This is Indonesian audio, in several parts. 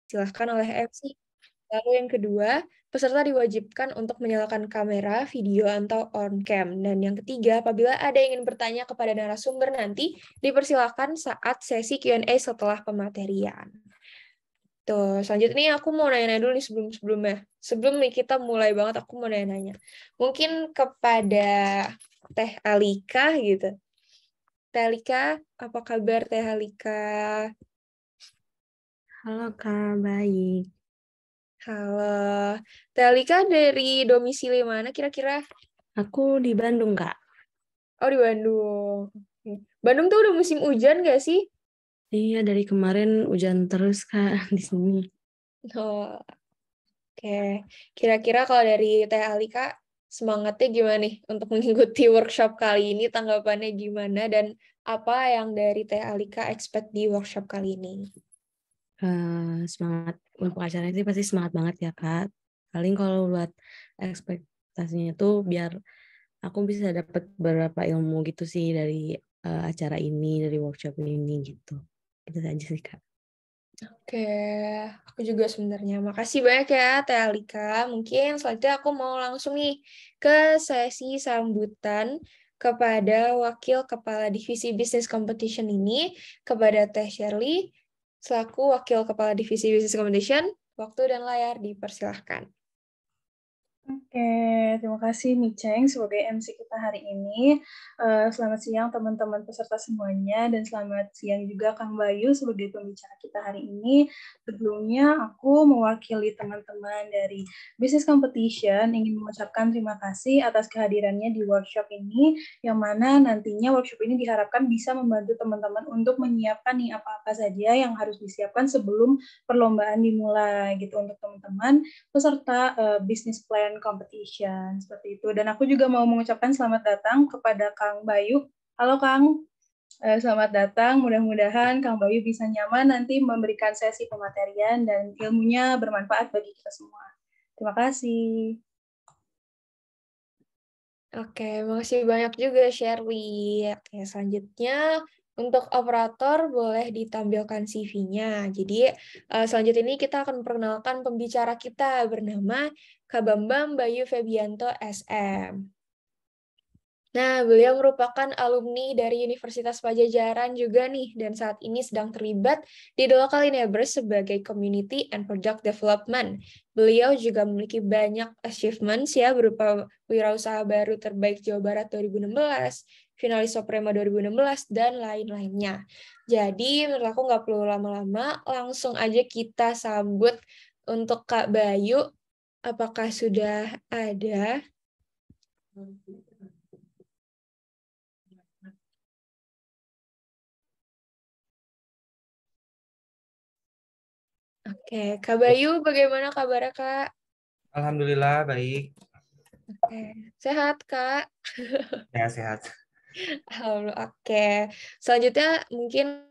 Silahkan oleh MC. Lalu yang kedua, peserta diwajibkan untuk menyalakan kamera, video, atau on cam. Dan yang ketiga, apabila ada yang ingin bertanya kepada narasumber nanti, dipersilakan saat sesi Q&A setelah pematerian. Tuh, selanjutnya aku mau nanya-nanya dulu nih sebelum-sebelumnya. Sebelum nih kita mulai banget, aku mau nanya-nanya. Mungkin kepada Teh Alika gitu. Teh Alika, apa kabar Teh Alika? Halo Kak, baik. Halo. Teh Alika dari domisili mana kira-kira? Aku di Bandung, Kak. Oh, di Bandung. Oke. Bandung tuh udah musim hujan gak sih? Iya, dari kemarin hujan terus, Kak, di sini. Oh, oke. Kira-kira kalau dari Teh Alika, semangatnya gimana nih untuk mengikuti workshop kali ini? Tanggapannya gimana? Dan apa yang dari Teh Alika expect di workshop kali ini? Semangat untuk acara ini pasti semangat banget ya, Kak. Paling kalau buat ekspektasinya tuh biar aku bisa dapat beberapa ilmu gitu sih dari acara ini, dari workshop ini gitu. Itu saja sih, Kak. Oke, aku juga sebenarnya. Makasih banyak ya, Teh Alika. Mungkin selanjutnya aku mau langsung nih ke sesi sambutan kepada Wakil Kepala Divisi Business Competition ini, kepada Teh Shirley, selaku Wakil Kepala Divisi Business Competition. Waktu dan layar dipersilahkan. Oke, terima kasih Miceng sebagai MC kita hari ini. Selamat siang teman-teman peserta semuanya dan selamat siang juga Kang Bayu sebagai pembicara kita hari ini. Sebelumnya aku mewakili teman-teman dari Business Competition ingin mengucapkan terima kasih atas kehadirannya di workshop ini, yang mana nantinya workshop ini diharapkan bisa membantu teman-teman untuk menyiapkan nih apa-apa saja yang harus disiapkan sebelum perlombaan dimulai gitu untuk teman-teman peserta business plan competition seperti itu. Dan aku juga mau mengucapkan selamat datang kepada Kang Bayu. Halo Kang, selamat datang. Mudah-mudahan Kang Bayu bisa nyaman nanti memberikan sesi pematerian dan ilmunya bermanfaat bagi kita semua. Terima kasih. Oke, makasih banyak juga Shirley. Oke, selanjutnya untuk operator boleh ditampilkan CV-nya. Jadi selanjutnya ini kita akan memperkenalkan pembicara kita bernama Kak Bambang Bayu Febianto SM. Nah, beliau merupakan alumni dari Universitas Pajajaran juga nih, dan saat ini sedang terlibat di The Local Enablers sebagai Community and Project Development. Beliau juga memiliki banyak achievements ya, berupa Wirausaha Baru Terbaik Jawa Barat 2016, Finalis Soprema 2016, dan lain-lainnya. Jadi, menurut aku nggak perlu lama-lama, langsung aja kita sambut untuk Kak Bayu. Apakah sudah ada? Oke, Kak Bayu, bagaimana kabarnya, Kak? Alhamdulillah baik. Oke, sehat, Kak? Ya, sehat. Halo, oke. Selanjutnya mungkin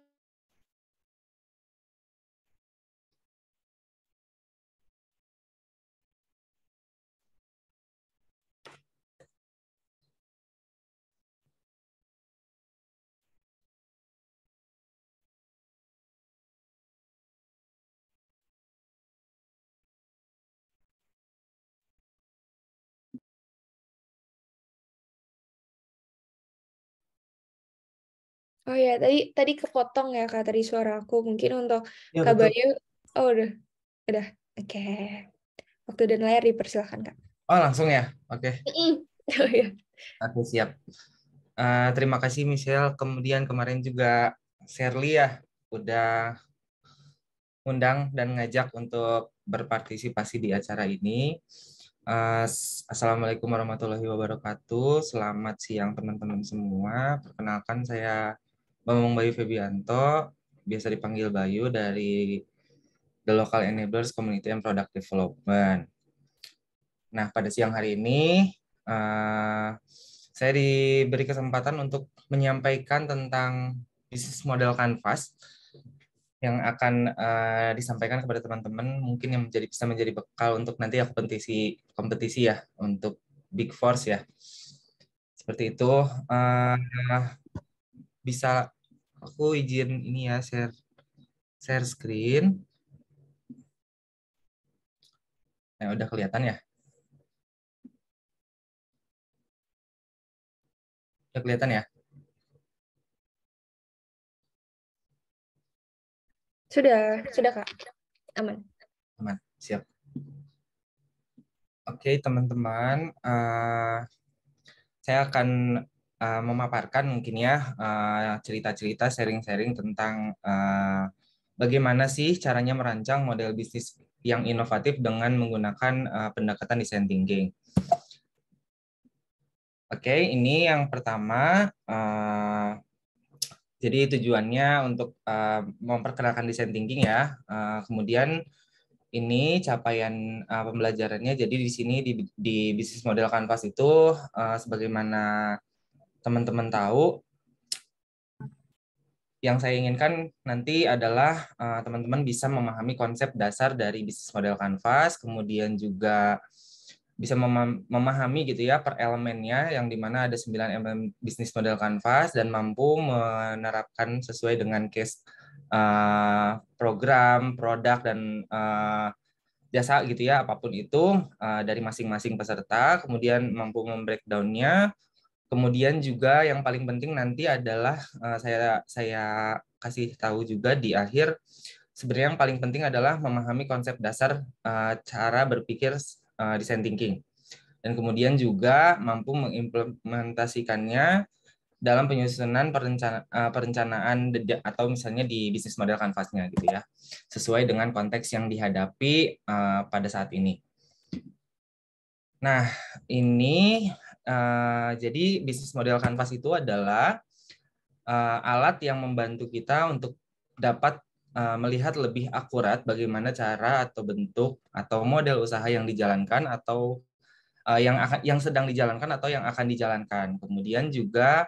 oh ya, tadi kepotong ya, Kak, tadi suara aku. Mungkin untuk Ya, Kak betul. Bayu, oh udah. Oke. Waktu dan layar dipersilakan, Kak. Oh, langsung ya? Oke. Oh ya. Oke, siap. Terima kasih Michelle. Kemudian kemarin juga Shirley ya, udah undang dan ngajak untuk berpartisipasi di acara ini. Assalamualaikum warahmatullahi wabarakatuh. Selamat siang teman-teman semua. Perkenalkan saya Bambang Bayu Febianto, biasa dipanggil Bayu dari The Local Enablers Community and Product Development. Nah, pada siang hari ini saya diberi kesempatan untuk menyampaikan tentang bisnis model Canvas yang akan disampaikan kepada teman-teman, mungkin yang bisa menjadi bekal untuk nanti ya kompetisi ya untuk Big Force ya. Seperti itu. Bisa aku izin ini ya share screen. Nah, udah kelihatan ya? Udah kelihatan ya? Sudah Kak. Aman. Aman, siap. Oke, teman-teman, saya akan memaparkan mungkin ya cerita-cerita sharing-sharing tentang bagaimana sih caranya merancang model bisnis yang inovatif dengan menggunakan pendekatan design thinking. Oke, ini yang pertama. Jadi tujuannya untuk memperkenalkan design thinking ya. Kemudian ini capaian pembelajarannya. Jadi di sini di bisnis model Canvas itu sebagaimana teman-teman tahu, yang saya inginkan nanti adalah teman-teman bisa memahami konsep dasar dari bisnis model Canvas, kemudian juga bisa memahami gitu ya per elemennya, yang dimana ada 9 elemen bisnis model Canvas dan mampu menerapkan sesuai dengan case program, produk, dan jasa gitu ya, apapun itu dari masing-masing peserta, kemudian mampu membreakdown-nya. Kemudian juga yang paling penting nanti adalah saya kasih tahu juga di akhir, sebenarnya yang paling penting adalah memahami konsep dasar cara berpikir design thinking, dan kemudian juga mampu mengimplementasikannya dalam penyusunan perencanaan atau misalnya di bisnis model Canvas-nya gitu ya, sesuai dengan konteks yang dihadapi pada saat ini. Nah, ini jadi bisnis model Canvas itu adalah alat yang membantu kita untuk dapat melihat lebih akurat bagaimana cara atau bentuk atau model usaha yang dijalankan atau yang sedang dijalankan atau yang akan dijalankan. Kemudian juga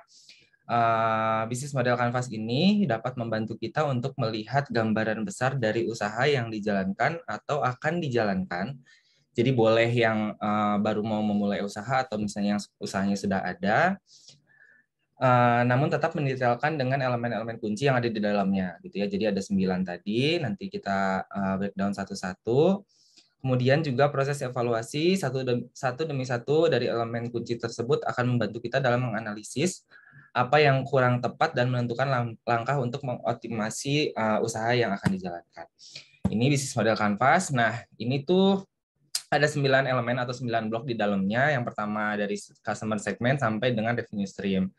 bisnis model Canvas ini dapat membantu kita untuk melihat gambaran besar dari usaha yang dijalankan atau akan dijalankan. Jadi boleh yang baru mau memulai usaha atau misalnya yang usahanya sudah ada, namun tetap mendetailkan dengan elemen-elemen kunci yang ada di dalamnya gitu ya. Jadi ada 9 tadi, nanti kita breakdown satu-satu. Kemudian juga proses evaluasi satu demi satu dari elemen kunci tersebut akan membantu kita dalam menganalisis apa yang kurang tepat dan menentukan langkah untuk mengoptimasi usaha yang akan dijalankan. Ini bisnis model Canvas. Nah, ini tuh ada 9 elemen atau 9 blok di dalamnya. Yang pertama dari customer segment sampai dengan revenue stream.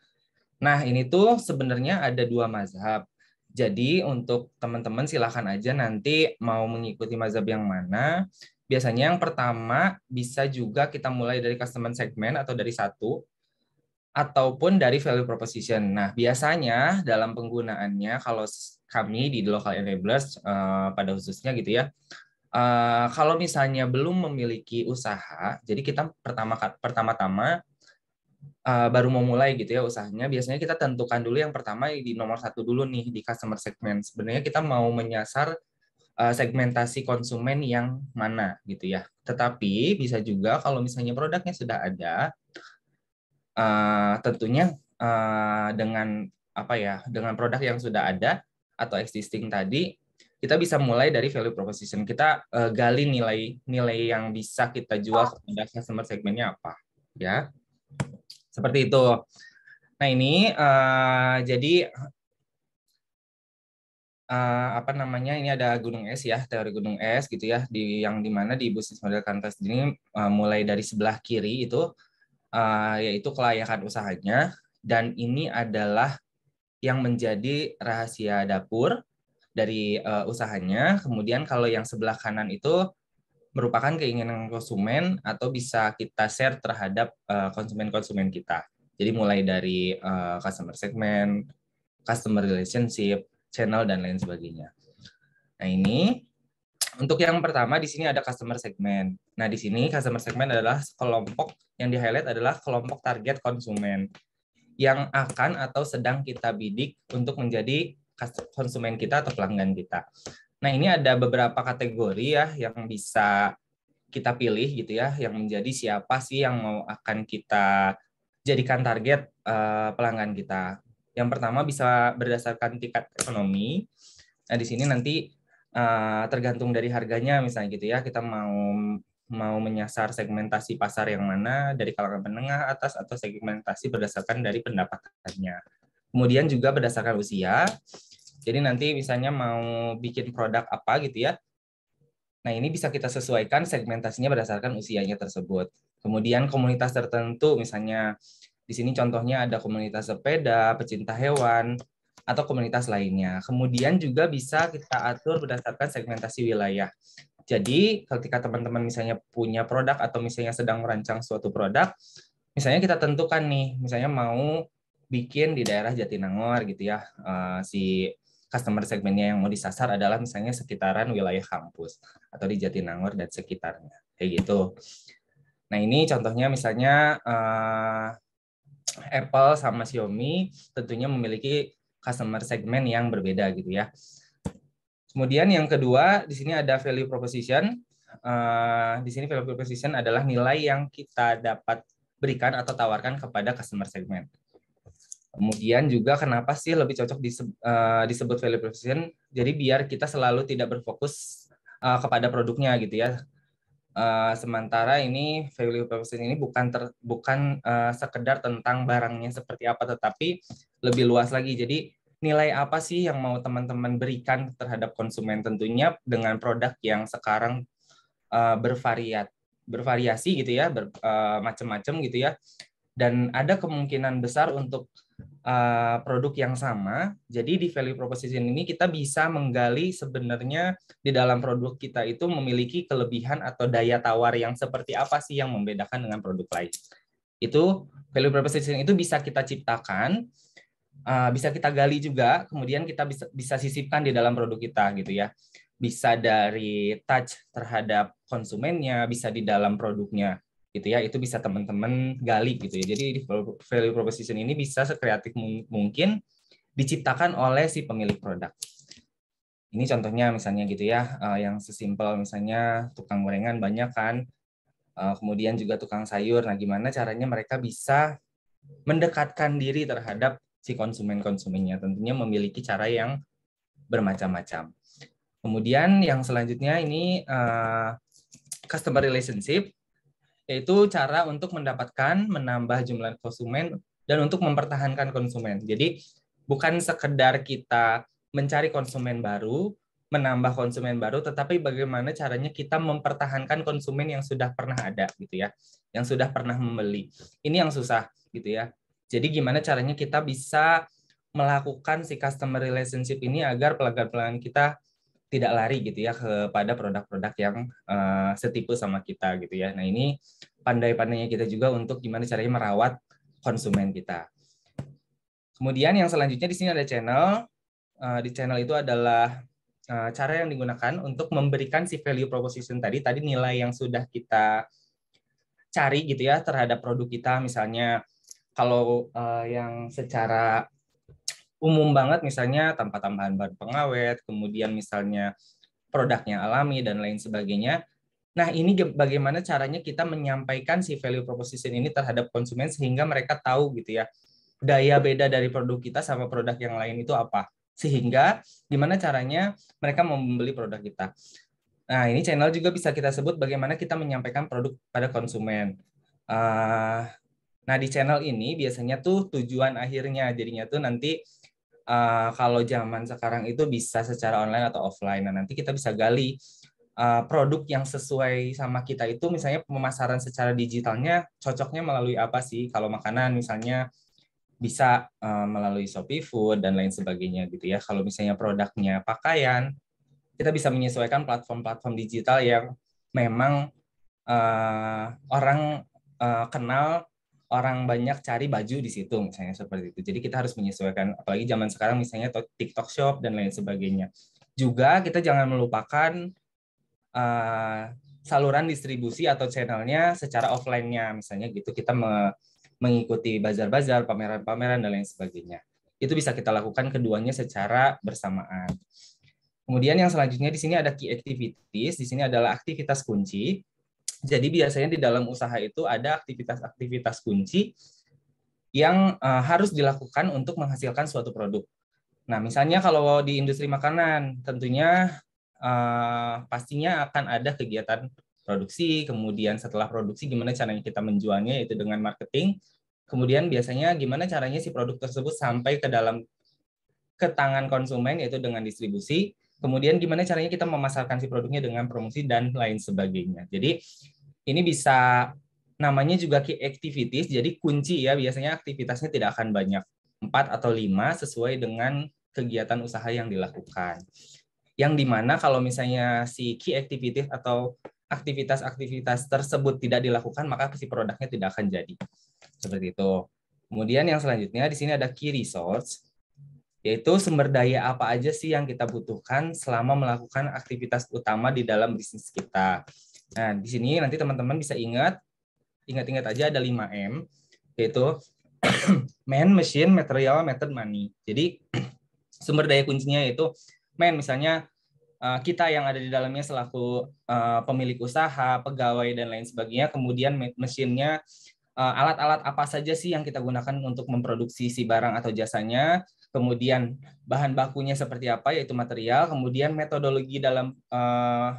Nah, ini tuh sebenarnya ada 2 mazhab. Jadi untuk teman-teman silahkan aja nanti mau mengikuti mazhab yang mana. Biasanya yang pertama bisa juga kita mulai dari customer segment atau dari satu, ataupun dari value proposition. Nah, biasanya dalam penggunaannya kalau kami di Local Enablers pada khususnya gitu ya, kalau misalnya belum memiliki usaha, jadi kita pertama-tama baru mau mulai gitu ya usahanya, biasanya kita tentukan dulu yang pertama di nomor 1 dulu nih di customer segment. Sebenarnya kita mau menyasar segmentasi konsumen yang mana gitu ya. Tetapi bisa juga kalau misalnya produknya sudah ada, tentunya dengan apa ya, dengan produk yang sudah ada atau existing tadi, kita bisa mulai dari value proposition. Kita gali nilai yang bisa kita jual kepada customer segmentnya apa ya. Seperti itu. Nah, ini jadi apa namanya, ini ada gunung es ya, teori gunung es gitu ya, yang dimana di bisnis model Canvas ini mulai dari sebelah kiri itu yaitu kelayakan usahanya, dan ini adalah yang menjadi rahasia dapur dari usahanya. Kemudian kalau yang sebelah kanan itu merupakan keinginan konsumen atau bisa kita share terhadap konsumen-konsumen kita. Jadi mulai dari customer segment, customer relationship, channel, dan lain sebagainya. Nah, ini untuk yang pertama di sini ada customer segment. Nah, di sini customer segment adalah kelompok yang di-highlight adalah kelompok target konsumen yang akan atau sedang kita bidik untuk menjadi konsumen kita atau pelanggan kita. Nah, ini ada beberapa kategori ya yang bisa kita pilih gitu ya, yang menjadi siapa sih yang mau akan kita jadikan target pelanggan kita. Yang pertama bisa berdasarkan tingkat ekonomi. Nah, di sini nanti tergantung dari harganya misalnya gitu ya, kita mau mau menyasar segmentasi pasar yang mana, dari kalangan menengah, atas, atau segmentasi berdasarkan dari pendapatannya. Kemudian juga berdasarkan usia. Jadi nanti misalnya mau bikin produk apa gitu ya. Nah, ini bisa kita sesuaikan segmentasinya berdasarkan usianya tersebut. Kemudian komunitas tertentu, misalnya di sini contohnya ada komunitas sepeda, pecinta hewan, atau komunitas lainnya. Kemudian juga bisa kita atur berdasarkan segmentasi wilayah. Jadi, ketika teman-teman misalnya punya produk atau misalnya sedang merancang suatu produk, misalnya kita tentukan nih, misalnya mau bikin di daerah Jatinangor gitu ya, si customer segmennya yang mau disasar adalah misalnya sekitaran wilayah kampus atau di Jatinangor dan sekitarnya, kayak gitu. Nah, ini contohnya misalnya Apple sama Xiaomi tentunya memiliki customer segmen yang berbeda gitu ya. Kemudian yang kedua, di sini ada value proposition. Di sini value proposition adalah nilai yang kita dapat berikan atau tawarkan kepada customer segment. Kemudian juga kenapa sih lebih cocok disebut value proposition? Jadi biar kita selalu tidak berfokus kepada produknya gitu ya. Sementara ini value proposition ini bukan sekedar tentang barangnya seperti apa, tetapi lebih luas lagi. Jadi nilai apa sih yang mau teman-teman berikan terhadap konsumen, tentunya dengan produk yang sekarang bervariasi gitu ya, macam-macam gitu ya. Dan ada kemungkinan besar untuk produk yang sama. Jadi di value proposition ini kita bisa menggali sebenarnya di dalam produk kita itu memiliki kelebihan atau daya tawar yang seperti apa sih yang membedakan dengan produk lain. Itu value proposition itu bisa kita ciptakan, bisa kita gali juga, kemudian kita bisa sisipkan di dalam produk kita gitu ya. Bisa dari touch terhadap konsumennya, bisa di dalam produknya gitu ya, itu bisa teman-teman gali gitu ya. Jadi value proposition ini bisa sekreatif mungkin diciptakan oleh si pemilik produk. Ini contohnya misalnya gitu ya, yang sesimpel misalnya tukang gorengan banyak kan, kemudian juga tukang sayur. Nah, gimana caranya mereka bisa mendekatkan diri terhadap si konsumennya, tentunya memiliki cara yang bermacam-macam. Kemudian yang selanjutnya ini customer relationship, yaitu cara untuk mendapatkan, menambah jumlah konsumen, dan untuk mempertahankan konsumen. Jadi bukan sekedar kita mencari konsumen baru, menambah konsumen baru, tetapi bagaimana caranya kita mempertahankan konsumen yang sudah pernah ada gitu ya, yang sudah pernah membeli. Ini yang susah gitu ya. Jadi gimana caranya kita bisa melakukan si customer relationship ini agar pelanggan-pelanggan kita tidak lari gitu ya kepada produk-produk yang setipe sama kita gitu ya. Nah, ini pandai-pandainya kita juga untuk gimana caranya merawat konsumen kita. Kemudian yang selanjutnya di sini ada channel. Di channel itu adalah cara yang digunakan untuk memberikan si value proposition tadi nilai yang sudah kita cari gitu ya terhadap produk kita. Misalnya kalau yang secara umum banget misalnya tanpa tambahan bahan pengawet, kemudian misalnya produknya alami dan lain sebagainya. Nah, ini bagaimana caranya kita menyampaikan si value proposition ini terhadap konsumen sehingga mereka tahu gitu ya, daya beda dari produk kita sama produk yang lain itu apa. Sehingga gimana caranya mereka mau membeli produk kita. Nah, ini channel juga bisa kita sebut bagaimana kita menyampaikan produk pada konsumen. Nah, di channel ini biasanya tuh tujuan akhirnya jadinya tuh nanti kalau zaman sekarang itu bisa secara online atau offline. Nah, nanti kita bisa gali produk yang sesuai sama kita itu, misalnya pemasaran secara digitalnya cocoknya melalui apa sih? Kalau makanan misalnya bisa melalui Shopee Food dan lain sebagainya gitu ya. Kalau misalnya produknya pakaian, kita bisa menyesuaikan platform-platform digital yang memang orang kenal, orang banyak cari baju di situ misalnya seperti itu. Jadi kita harus menyesuaikan, apalagi zaman sekarang misalnya TikTok Shop dan lain sebagainya. Juga kita jangan melupakan saluran distribusi atau channelnya secara offline-nya misalnya gitu. Kita mengikuti bazar-bazar, pameran-pameran dan lain sebagainya. Itu bisa kita lakukan keduanya secara bersamaan. Kemudian yang selanjutnya di sini ada key activities. Di sini adalah aktivitas kunci. Jadi biasanya di dalam usaha itu ada aktivitas-aktivitas kunci yang harus dilakukan untuk menghasilkan suatu produk. Nah, misalnya kalau di industri makanan, tentunya pastinya akan ada kegiatan produksi, kemudian setelah produksi gimana caranya kita menjualnya, yaitu dengan marketing. Kemudian biasanya gimana caranya si produk tersebut sampai ke tangan konsumen, yaitu dengan distribusi. Kemudian gimana caranya kita memasarkan si produknya dengan promosi dan lain sebagainya. Jadi ini bisa namanya juga key activities, jadi kunci ya, biasanya aktivitasnya tidak akan banyak, 4 atau 5 sesuai dengan kegiatan usaha yang dilakukan. Yang dimana kalau misalnya si key activities atau aktivitas-aktivitas tersebut tidak dilakukan, maka si produknya tidak akan jadi. Seperti itu. Kemudian yang selanjutnya di sini ada key resource, yaitu sumber daya apa aja sih yang kita butuhkan selama melakukan aktivitas utama di dalam bisnis kita. Nah, di sini nanti teman-teman bisa ingat aja ada 5M, yaitu man, machine, material, method, money. Jadi sumber daya kuncinya yaitu man, misalnya kita yang ada di dalamnya selaku pemilik usaha, pegawai, dan lain sebagainya. Kemudian mesinnya, alat-alat apa saja sih yang kita gunakan untuk memproduksi si barang atau jasanya. Kemudian bahan bakunya seperti apa, yaitu material. Kemudian metodologi dalam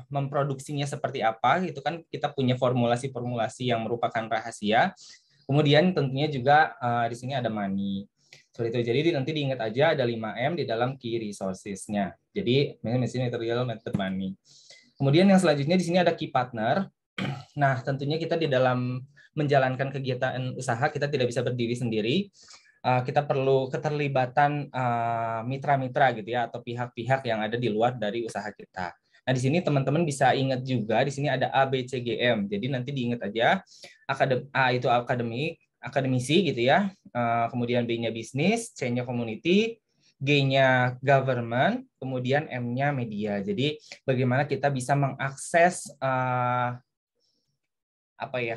memproduksinya seperti apa, itu kan kita punya formulasi-formulasi yang merupakan rahasia. Kemudian tentunya juga di sini ada money. Seperti itu. Jadi nanti diingat aja ada 5M di dalam key resources-nya. Jadi mesin, material, method, money. Kemudian yang selanjutnya di sini ada key partner. Nah, tentunya kita di dalam menjalankan kegiatan usaha kita tidak bisa berdiri sendiri. Kita perlu keterlibatan mitra-mitra gitu ya, atau pihak-pihak yang ada di luar dari usaha kita. Nah, di sini teman-teman bisa ingat juga di sini ada ABCGM. Jadi nanti diingat aja, A itu akademisi gitu ya. Kemudian B-nya bisnis, C-nya community, G-nya government, kemudian M-nya media. Jadi bagaimana kita bisa mengakses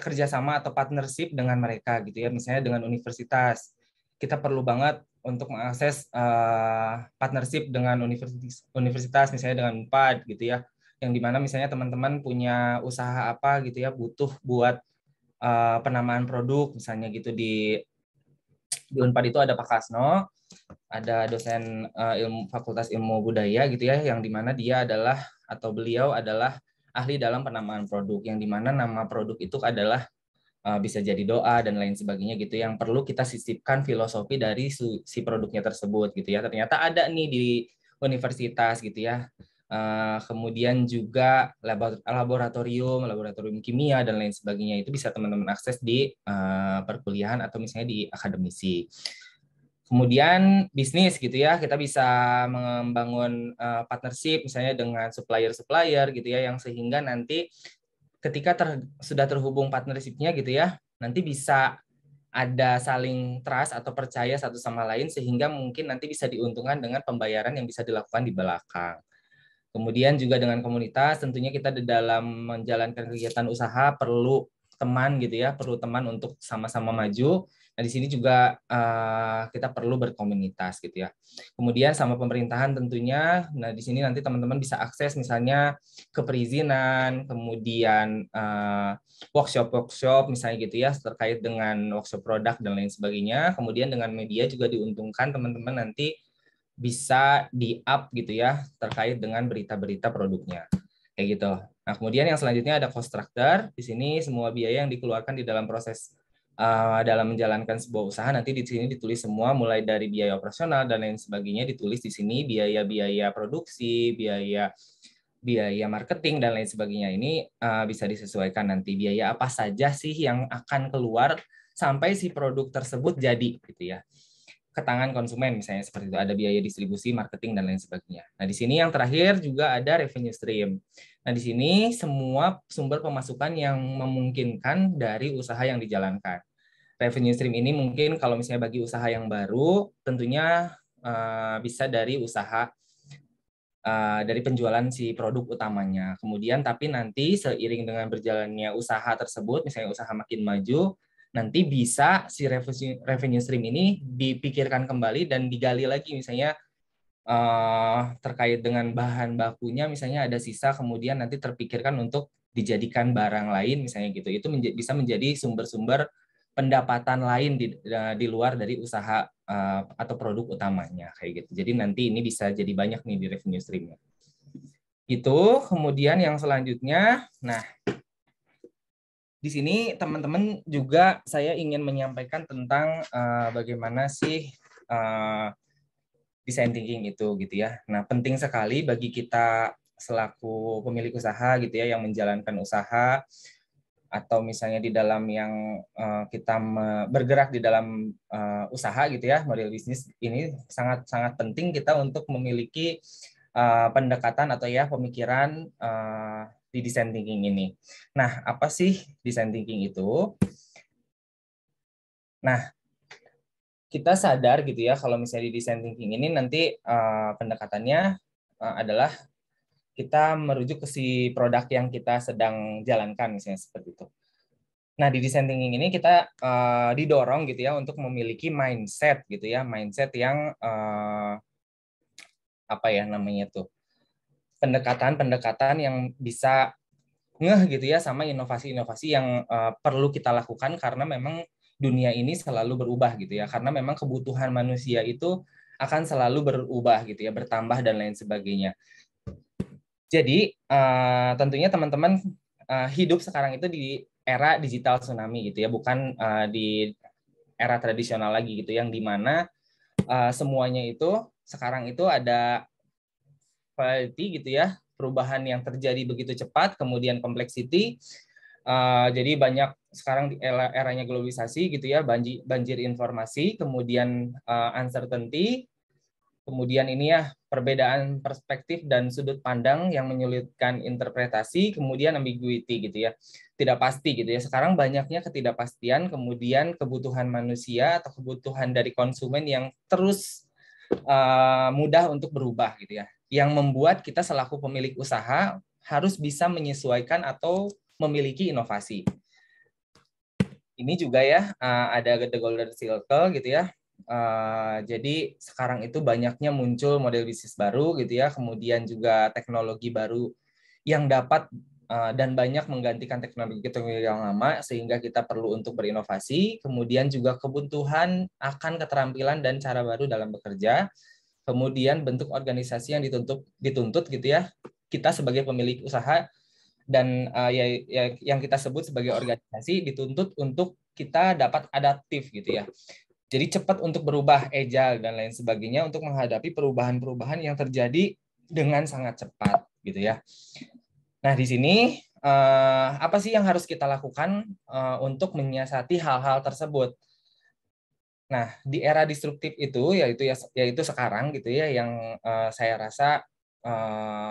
kerjasama atau partnership dengan mereka gitu ya, misalnya dengan universitas. Kita perlu banget untuk mengakses partnership dengan universitas, misalnya dengan UNPAD gitu ya, yang dimana misalnya teman-teman punya usaha apa gitu ya, butuh buat penamaan produk, misalnya gitu di UNPAD itu ada Pak Kasno, ada dosen Fakultas Ilmu Budaya gitu ya, yang dimana dia adalah atau beliau adalah ahli dalam penamaan produk, yang dimana nama produk itu adalah bisa jadi doa dan lain sebagainya gitu, yang perlu kita sisipkan filosofi dari si produknya tersebut gitu ya. Ternyata ada nih di universitas gitu ya. Kemudian juga laboratorium kimia dan lain sebagainya, itu bisa teman-teman akses di perkuliahan atau misalnya di akademisi. Kemudian bisnis gitu ya, kita bisa membangun partnership misalnya dengan supplier gitu ya, yang sehingga nanti ketika sudah terhubung partnership-nya gitu ya, nanti bisa ada saling trust atau percaya satu sama lain, sehingga mungkin nanti bisa diuntungkan dengan pembayaran yang bisa dilakukan di belakang. Kemudian juga dengan komunitas, tentunya kita di dalam menjalankan kegiatan usaha perlu teman gitu ya, perlu teman untuk sama-sama maju. Nah, di sini juga kita perlu berkomunitas gitu ya. Kemudian sama pemerintahan tentunya. Nah, di sini nanti teman-teman bisa akses misalnya ke perizinan, kemudian workshop misalnya gitu ya, terkait dengan workshop produk dan lain sebagainya. Kemudian dengan media juga diuntungkan teman-teman nanti bisa di-up gitu ya, terkait dengan berita-berita produknya. Kayak gitu. Nah, kemudian yang selanjutnya ada cost structure. Di sini semua biaya yang dikeluarkan di dalam proses dalam menjalankan sebuah usaha, nanti di sini ditulis semua, mulai dari biaya operasional dan lain sebagainya ditulis di sini, biaya produksi, biaya marketing dan lain sebagainya. Ini bisa disesuaikan nanti biaya apa saja sih yang akan keluar sampai si produk tersebut jadi gitu ya, ke tangan konsumen misalnya, seperti itu. Ada biaya distribusi, marketing dan lain sebagainya. Nah, di sini yang terakhir juga ada revenue stream. Nah, di sini semua sumber pemasukan yang memungkinkan dari usaha yang dijalankan. Revenue stream ini mungkin kalau misalnya bagi usaha yang baru, tentunya bisa dari usaha dari penjualan si produk utamanya. Kemudian tapi nanti seiring dengan berjalannya usaha tersebut, misalnya usaha makin maju, nanti bisa si revenue stream ini dipikirkan kembali dan digali lagi, misalnya terkait dengan bahan bakunya, misalnya ada sisa, kemudian nanti terpikirkan untuk dijadikan barang lain, misalnya gitu. Itu bisa menjadi sumber-sumber pendapatan lain di luar dari usaha atau produk utamanya, kayak gitu. Jadi nanti ini bisa jadi banyak nih di revenue stream-nya. Gitu. Kemudian yang selanjutnya, nah di sini teman-teman juga saya ingin menyampaikan tentang bagaimana sih design thinking itu gitu ya. Nah, penting sekali bagi kita selaku pemilik usaha gitu ya yang menjalankan usaha atau misalnya di dalam yang kita bergerak di dalam usaha gitu ya, model bisnis ini sangat-sangat penting kita untuk memiliki pendekatan atau ya pemikiran di design thinking ini. Nah, apa sih design thinking itu? Nah, kita sadar gitu ya kalau misalnya di design thinking ini nanti pendekatannya adalah kita merujuk ke si produk yang kita sedang jalankan misalnya seperti itu. Nah, di design thinking ini kita didorong gitu ya untuk memiliki mindset gitu ya, mindset yang apa ya namanya tuh, pendekatan-pendekatan yang bisa ngeh gitu ya sama inovasi-inovasi yang perlu kita lakukan karena memang dunia ini selalu berubah gitu ya, karena memang kebutuhan manusia itu akan selalu berubah gitu ya, bertambah dan lain sebagainya. Jadi tentunya teman-teman hidup sekarang itu di era digital tsunami gitu ya, bukan di era tradisional lagi gitu, yang dimana semuanya itu sekarang itu ada variety gitu ya, perubahan yang terjadi begitu cepat, kemudian complexity. Jadi banyak sekarang di eranya globalisasi gitu ya, banjir informasi, kemudian uncertainty, kemudian ini ya perbedaan perspektif dan sudut pandang yang menyulitkan interpretasi, kemudian ambiguity gitu ya, tidak pasti gitu ya. Sekarang banyaknya ketidakpastian, kemudian kebutuhan manusia atau kebutuhan dari konsumen yang terus mudah untuk berubah gitu ya, yang membuat kita selaku pemilik usaha harus bisa menyesuaikan atau memiliki inovasi. Ini juga ya ada the golden circle gitu ya. Jadi sekarang itu banyaknya muncul model bisnis baru gitu ya, kemudian juga teknologi baru yang dapat dan banyak menggantikan teknologi yang lama sehingga kita perlu untuk berinovasi, kemudian juga kebutuhan akan keterampilan dan cara baru dalam bekerja, kemudian bentuk organisasi yang dituntut gitu ya, kita sebagai pemilik usaha dan yang kita sebut sebagai organisasi dituntut untuk kita dapat adaptif gitu ya. Jadi cepat untuk berubah, agile dan lain sebagainya untuk menghadapi perubahan-perubahan yang terjadi dengan sangat cepat gitu ya. Nah, di sini apa sih yang harus kita lakukan untuk menyiasati hal-hal tersebut? Nah, di era disruptif itu yaitu sekarang gitu ya, yang saya rasa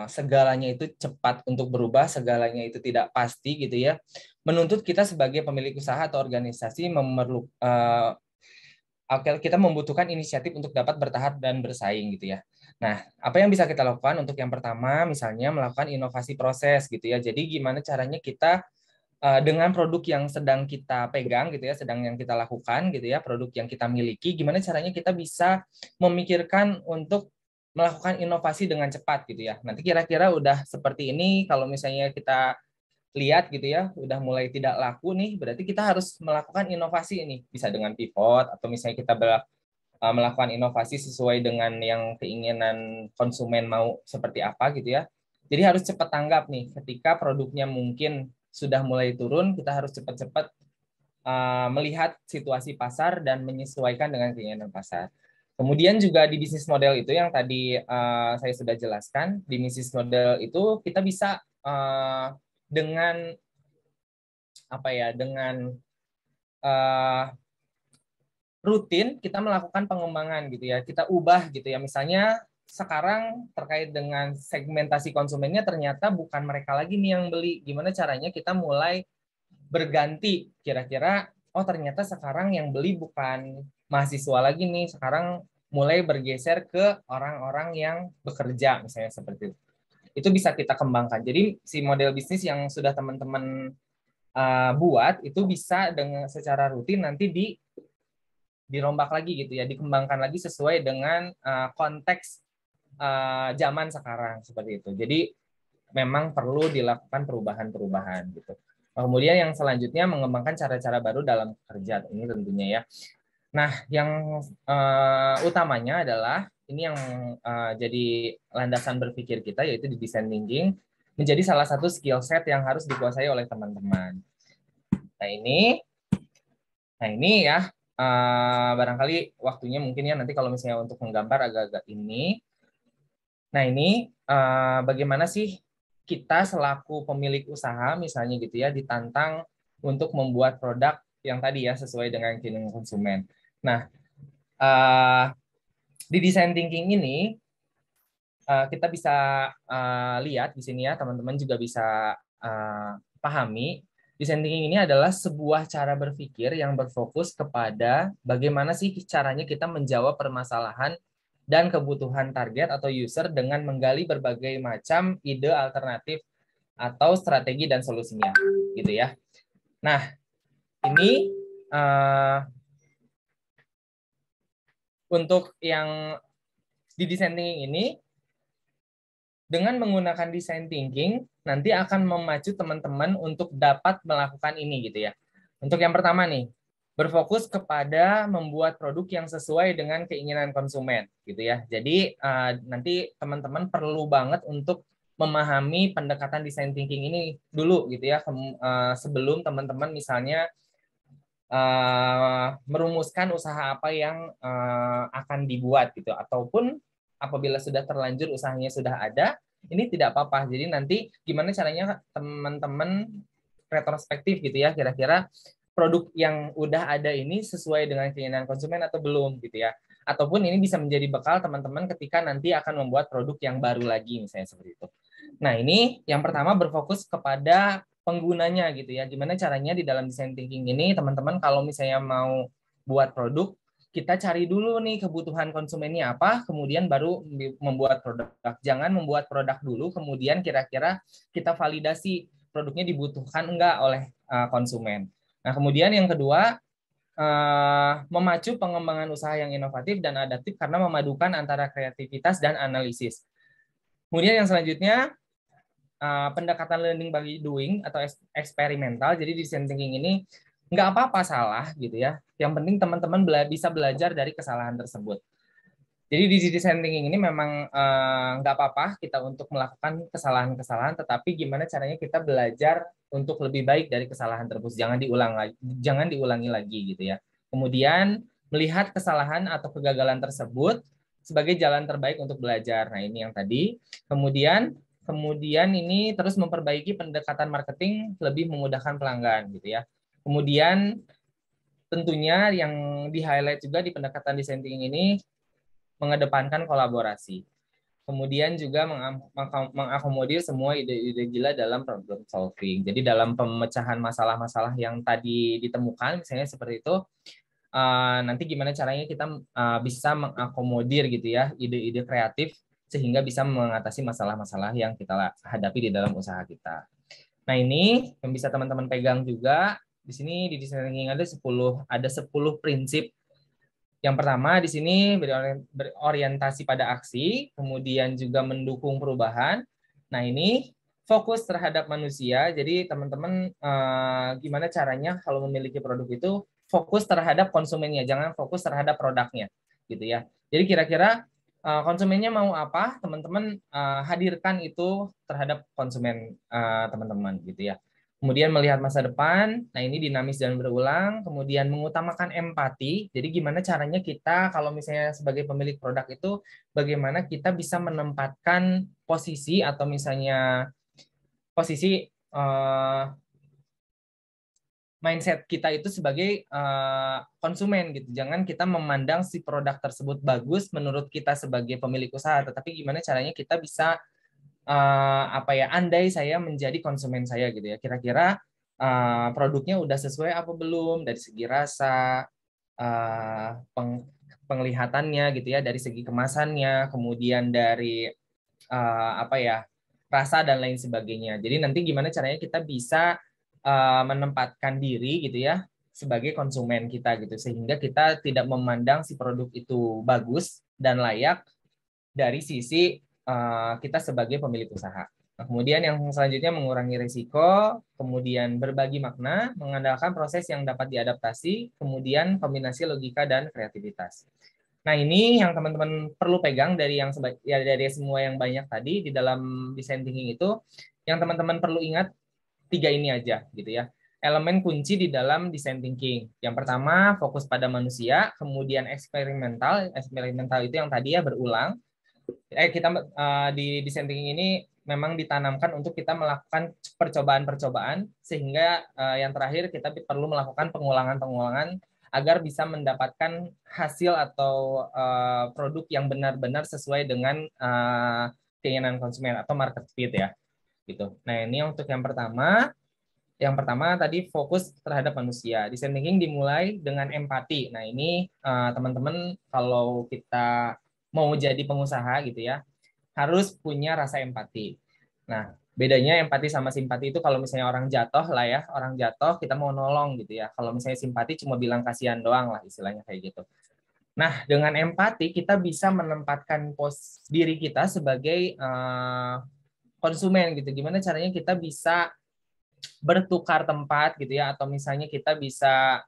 segalanya itu cepat untuk berubah, segalanya itu tidak pasti gitu ya. Menuntut kita sebagai pemilik usaha atau organisasi kita membutuhkan inisiatif untuk dapat bertahan dan bersaing gitu ya. Nah, apa yang bisa kita lakukan? Untuk yang pertama, misalnya melakukan inovasi proses gitu ya. Jadi gimana caranya kita dengan produk yang sedang kita pegang gitu ya, sedang yang kita lakukan gitu ya, produk yang kita miliki, gimana caranya kita bisa memikirkan untuk melakukan inovasi dengan cepat gitu ya. Nanti kira-kira udah seperti ini, kalau misalnya kita lihat gitu ya, udah mulai tidak laku nih, berarti kita harus melakukan inovasi ini. Bisa dengan pivot, atau misalnya kita melakukan inovasi sesuai dengan yang keinginan konsumen mau seperti apa gitu ya. Jadi harus cepat tanggap nih, ketika produknya mungkin sudah mulai turun, kita harus cepat-cepat melihat situasi pasar dan menyesuaikan dengan keinginan pasar. Kemudian juga di bisnis model itu yang tadi saya sudah jelaskan, di bisnis model itu kita bisa dengan apa ya, dengan rutin kita melakukan pengembangan gitu ya, kita ubah gitu ya. Misalnya sekarang terkait dengan segmentasi konsumennya ternyata bukan mereka lagi nih yang beli, gimana caranya kita mulai berganti, kira-kira oh ternyata sekarang yang beli bukan mahasiswa lagi nih, sekarang mulai bergeser ke orang-orang yang bekerja misalnya seperti itu. Itu bisa kita kembangkan. Jadi si model bisnis yang sudah teman-teman buat itu bisa dengan secara rutin nanti dirombak lagi gitu ya, dikembangkan lagi sesuai dengan konteks zaman sekarang seperti itu. Jadi memang perlu dilakukan perubahan-perubahan gitu. Kemudian yang selanjutnya mengembangkan cara-cara baru dalam kerja ini tentunya ya. Nah, yang utamanya adalah ini yang jadi landasan berpikir kita, yaitu di design thinking menjadi salah satu skill set yang harus dikuasai oleh teman-teman. Nah ini ya, barangkali waktunya mungkin ya nanti kalau misalnya untuk menggambar agak-agak ini. Nah ini bagaimana sih kita selaku pemilik usaha misalnya gitu ya ditantang untuk membuat produk yang tadi ya sesuai dengan keinginan konsumen. Nah di design thinking ini kita bisa lihat di sini ya, teman-teman juga bisa pahami. Design thinking ini adalah sebuah cara berpikir yang berfokus kepada bagaimana sih caranya kita menjawab permasalahan dan kebutuhan target atau user dengan menggali berbagai macam ide alternatif atau strategi dan solusinya, gitu ya. Nah, ini untuk yang di design thinking ini, dengan menggunakan design thinking, nanti akan memacu teman-teman untuk dapat melakukan ini gitu ya. Untuk yang pertama nih, berfokus kepada membuat produk yang sesuai dengan keinginan konsumen gitu ya. Jadi nanti teman-teman perlu banget untuk memahami pendekatan design thinking ini dulu gitu ya, sebelum teman-teman misalnya merumuskan usaha apa yang akan dibuat gitu, ataupun apabila sudah terlanjur usahanya sudah ada, ini tidak apa-apa. Jadi nanti gimana caranya teman-teman retrospektif gitu ya, kira-kira produk yang udah ada ini sesuai dengan keinginan konsumen atau belum gitu ya. Ataupun ini bisa menjadi bekal teman-teman ketika nanti akan membuat produk yang baru lagi misalnya seperti itu. Nah, ini yang pertama berfokus kepada penggunanya gitu ya. Gimana caranya di dalam design thinking ini teman-teman kalau misalnya mau buat produk, kita cari dulu nih kebutuhan konsumennya apa, kemudian baru membuat produk. Jangan membuat produk dulu, kemudian kira-kira kita validasi produknya dibutuhkan enggak oleh konsumen. Nah, kemudian yang kedua, memacu pengembangan usaha yang inovatif dan adaptif karena memadukan antara kreativitas dan analisis. Kemudian yang selanjutnya, pendekatan learning by doing atau eksperimental. Jadi design thinking ini nggak apa-apa salah gitu ya. Yang penting teman-teman bisa belajar dari kesalahan tersebut. Jadi di design thinking ini memang nggak apa-apa kita untuk melakukan kesalahan-kesalahan, tetapi gimana caranya kita belajar untuk lebih baik dari kesalahan tersebut. Jangan diulangi lagi gitu ya. Kemudian melihat kesalahan atau kegagalan tersebut sebagai jalan terbaik untuk belajar. Nah, ini yang tadi. Kemudian ini terus memperbaiki pendekatan marketing lebih memudahkan pelanggan gitu ya. Kemudian tentunya yang di-highlight juga di pendekatan design thinking ini mengedepankan kolaborasi. Kemudian juga mengakomodir semua ide-ide gila dalam problem solving. Jadi dalam pemecahan masalah-masalah yang tadi ditemukan, misalnya seperti itu, nanti gimana caranya kita bisa mengakomodir gitu ya ide-ide kreatif sehingga bisa mengatasi masalah-masalah yang kita hadapi di dalam usaha kita. Nah, ini yang bisa teman-teman pegang juga. Di sini di design thinking ada 10 prinsip. Yang pertama di sini berorientasi pada aksi, kemudian juga mendukung perubahan. Nah, ini fokus terhadap manusia. Jadi teman-teman gimana caranya kalau memiliki produk itu fokus terhadap konsumennya, jangan fokus terhadap produknya, gitu ya. Jadi kira-kira konsumennya mau apa, teman-teman hadirkan itu terhadap konsumen teman-teman, gitu ya. Kemudian melihat masa depan, nah ini dinamis dan berulang. Kemudian mengutamakan empati, jadi gimana caranya kita kalau misalnya sebagai pemilik produk itu, bagaimana kita bisa menempatkan posisi atau misalnya posisi mindset kita itu sebagai konsumen gitu. Jangan kita memandang si produk tersebut bagus menurut kita sebagai pemilik usaha, tetapi gimana caranya kita bisa andai saya menjadi konsumen saya gitu ya, kira-kira produknya udah sesuai apa belum dari segi rasa, penglihatannya gitu ya, dari segi kemasannya, kemudian dari rasa dan lain sebagainya. Jadi nanti gimana caranya kita bisa menempatkan diri gitu ya sebagai konsumen kita gitu, sehingga kita tidak memandang si produk itu bagus dan layak dari sisi kita sebagai pemilik usaha. Nah, kemudian yang selanjutnya mengurangi risiko, kemudian berbagi makna, mengandalkan proses yang dapat diadaptasi, kemudian kombinasi logika dan kreativitas. Nah, ini yang teman-teman perlu pegang dari dari semua yang banyak tadi di dalam design thinking itu, yang teman-teman perlu ingat 3 ini aja gitu ya. elemen kunci di dalam design thinking. Yang pertama, fokus pada manusia, kemudian eksperimental. Eksperimental itu yang tadi ya berulang. Di design thinking ini memang ditanamkan untuk kita melakukan percobaan-percobaan, sehingga yang terakhir kita perlu melakukan pengulangan-pengulangan agar bisa mendapatkan hasil atau produk yang benar-benar sesuai dengan keinginan konsumen atau market fit ya. Gitu. Nah, ini untuk yang pertama. Yang pertama tadi fokus terhadap manusia. Design thinking dimulai dengan empati. Nah, ini teman-teman kalau kita mau jadi pengusaha gitu ya, harus punya rasa empati. Nah, bedanya empati sama simpati itu kalau misalnya orang jatuh lah ya, orang jatuh kita mau nolong gitu ya. Kalau misalnya simpati cuma bilang kasihan doang lah istilahnya kayak gitu. Nah, dengan empati kita bisa menempatkan diri kita sebagai konsumen gitu. Gimana caranya kita bisa bertukar tempat gitu ya, atau misalnya kita bisa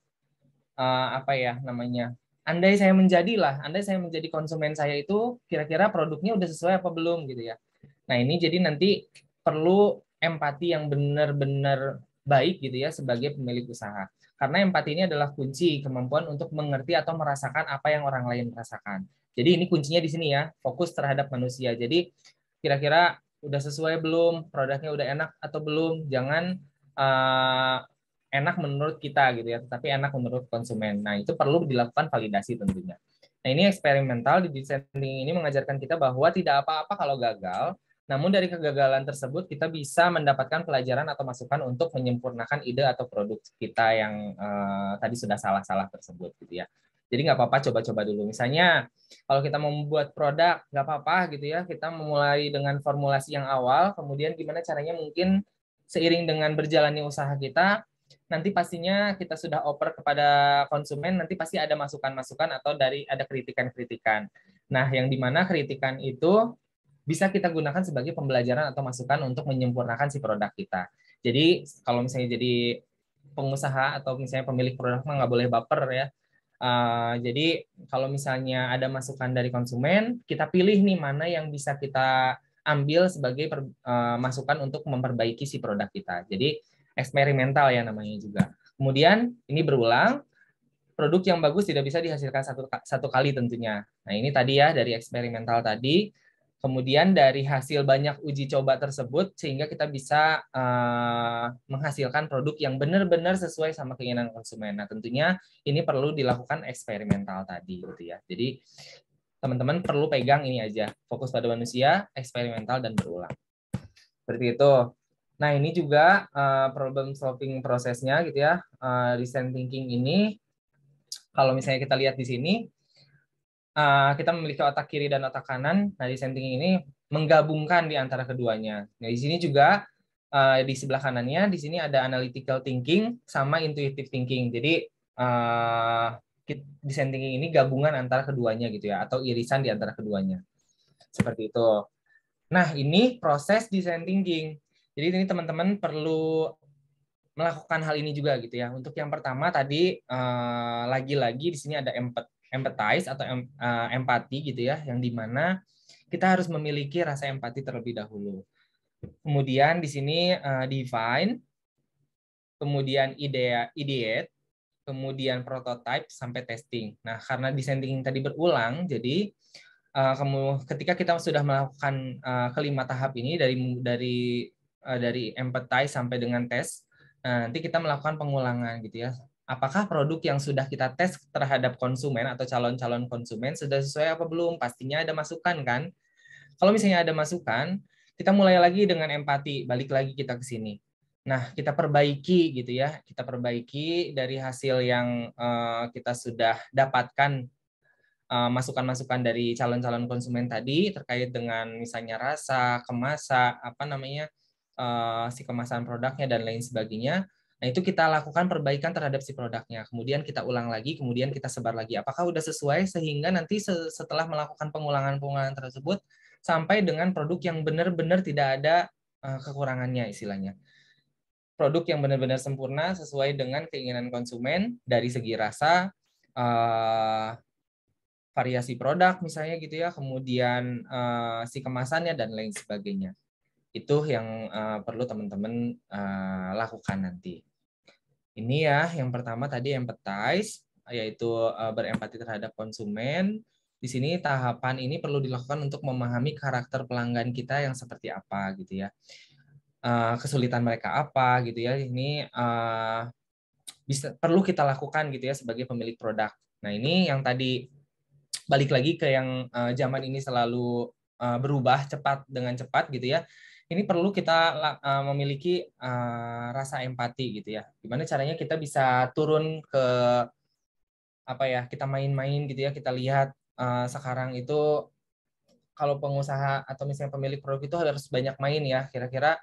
andai saya menjadi konsumen saya itu kira-kira produknya udah sesuai apa belum gitu ya. Nah, ini jadi nanti perlu empati yang benar-benar baik gitu ya sebagai pemilik usaha. Karena empati ini adalah kunci kemampuan untuk mengerti atau merasakan apa yang orang lain rasakan. Jadi ini kuncinya di sini ya, fokus terhadap manusia. Jadi kira-kira udah sesuai belum, produknya udah enak atau belum, jangan enak menurut kita gitu ya, tetapi enak menurut konsumen. Nah, itu perlu dilakukan validasi tentunya. Nah, ini eksperimental di design thinking ini mengajarkan kita bahwa tidak apa-apa kalau gagal, namun dari kegagalan tersebut kita bisa mendapatkan pelajaran atau masukan untuk menyempurnakan ide atau produk kita yang tadi sudah salah-salah tersebut gitu ya. Jadi nggak apa-apa coba-coba dulu. Misalnya kalau kita mau membuat produk, nggak apa-apa gitu ya, kita memulai dengan formulasi yang awal, kemudian gimana caranya mungkin seiring dengan berjalannya usaha kita, nanti pastinya kita sudah oper kepada konsumen, nanti pasti ada masukan-masukan atau ada kritikan-kritikan. Nah, yang dimana kritikan itu bisa kita gunakan sebagai pembelajaran atau masukan untuk menyempurnakan si produk kita. Jadi, kalau misalnya jadi pengusaha atau misalnya pemilik produk nggak boleh baper ya. Jadi, kalau misalnya ada masukan dari konsumen, kita pilih nih mana yang bisa kita ambil sebagai masukan untuk memperbaiki si produk kita. Jadi, eksperimental ya namanya juga. Kemudian ini berulang, produk yang bagus tidak bisa dihasilkan satu kali tentunya. Nah, ini tadi ya dari eksperimental tadi. Kemudian dari hasil banyak uji coba tersebut sehingga kita bisa menghasilkan produk yang benar-benar sesuai sama keinginan konsumen. Nah, tentunya ini perlu dilakukan eksperimental tadi gitu ya. Jadi teman-teman perlu pegang ini aja, fokus pada manusia, eksperimental dan berulang. Seperti itu. Nah, ini juga problem solving prosesnya gitu ya. Design thinking ini kalau misalnya kita lihat di sini, kita memiliki otak kiri dan otak kanan. Nah, design thinking ini menggabungkan di antara keduanya. Nah, di sini juga di sebelah kanannya, di sini ada analytical thinking sama intuitive thinking. Jadi design thinking ini gabungan antara keduanya gitu ya, atau irisan di antara keduanya. Seperti itu. Nah, ini proses design thinking. Jadi ini teman-teman perlu melakukan hal ini juga gitu ya. Untuk yang pertama tadi lagi-lagi di sini ada empathize atau empati gitu ya, yang dimana kita harus memiliki rasa empati terlebih dahulu. Kemudian di sini define, kemudian ideate, kemudian prototype sampai testing. Nah, karena design thinking tadi berulang, jadi ketika kita sudah melakukan kelima tahap ini dari empathize sampai dengan tes, nanti kita melakukan pengulangan gitu ya. Apakah produk yang sudah kita tes terhadap konsumen atau calon-calon konsumen sudah sesuai apa belum? Pastinya ada masukan kan? Kalau misalnya ada masukan, kita mulai lagi dengan empati, balik lagi kita ke sini. Nah, kita perbaiki gitu ya. Kita perbaiki dari hasil yang kita sudah dapatkan, masukan-masukan dari calon-calon konsumen tadi terkait dengan misalnya rasa, kemasan, si kemasan produknya dan lain sebagainya. Nah, itu kita lakukan perbaikan terhadap si produknya. Kemudian kita ulang lagi, kemudian kita sebar lagi. Apakah udah sesuai sehingga nanti setelah melakukan pengulangan-pengulangan tersebut sampai dengan produk yang benar-benar tidak ada kekurangannya istilahnya. Produk yang benar-benar sempurna sesuai dengan keinginan konsumen dari segi rasa, variasi produk misalnya gitu ya, kemudian si kemasannya dan lain sebagainya. Itu yang perlu teman-teman lakukan nanti. Ini ya, yang pertama tadi empathize, yaitu berempati terhadap konsumen. Di sini tahapan ini perlu dilakukan untuk memahami karakter pelanggan kita yang seperti apa gitu ya. Kesulitan mereka apa gitu ya. Ini perlu kita lakukan gitu ya sebagai pemilik produk. Nah, ini yang tadi balik lagi ke yang zaman ini selalu berubah dengan cepat gitu ya. Ini perlu kita memiliki rasa empati gitu ya. Gimana caranya kita bisa turun ke kita main-main gitu ya. Kita lihat sekarang itu kalau pengusaha atau misalnya pemilik produk itu harus banyak main ya. Kira-kira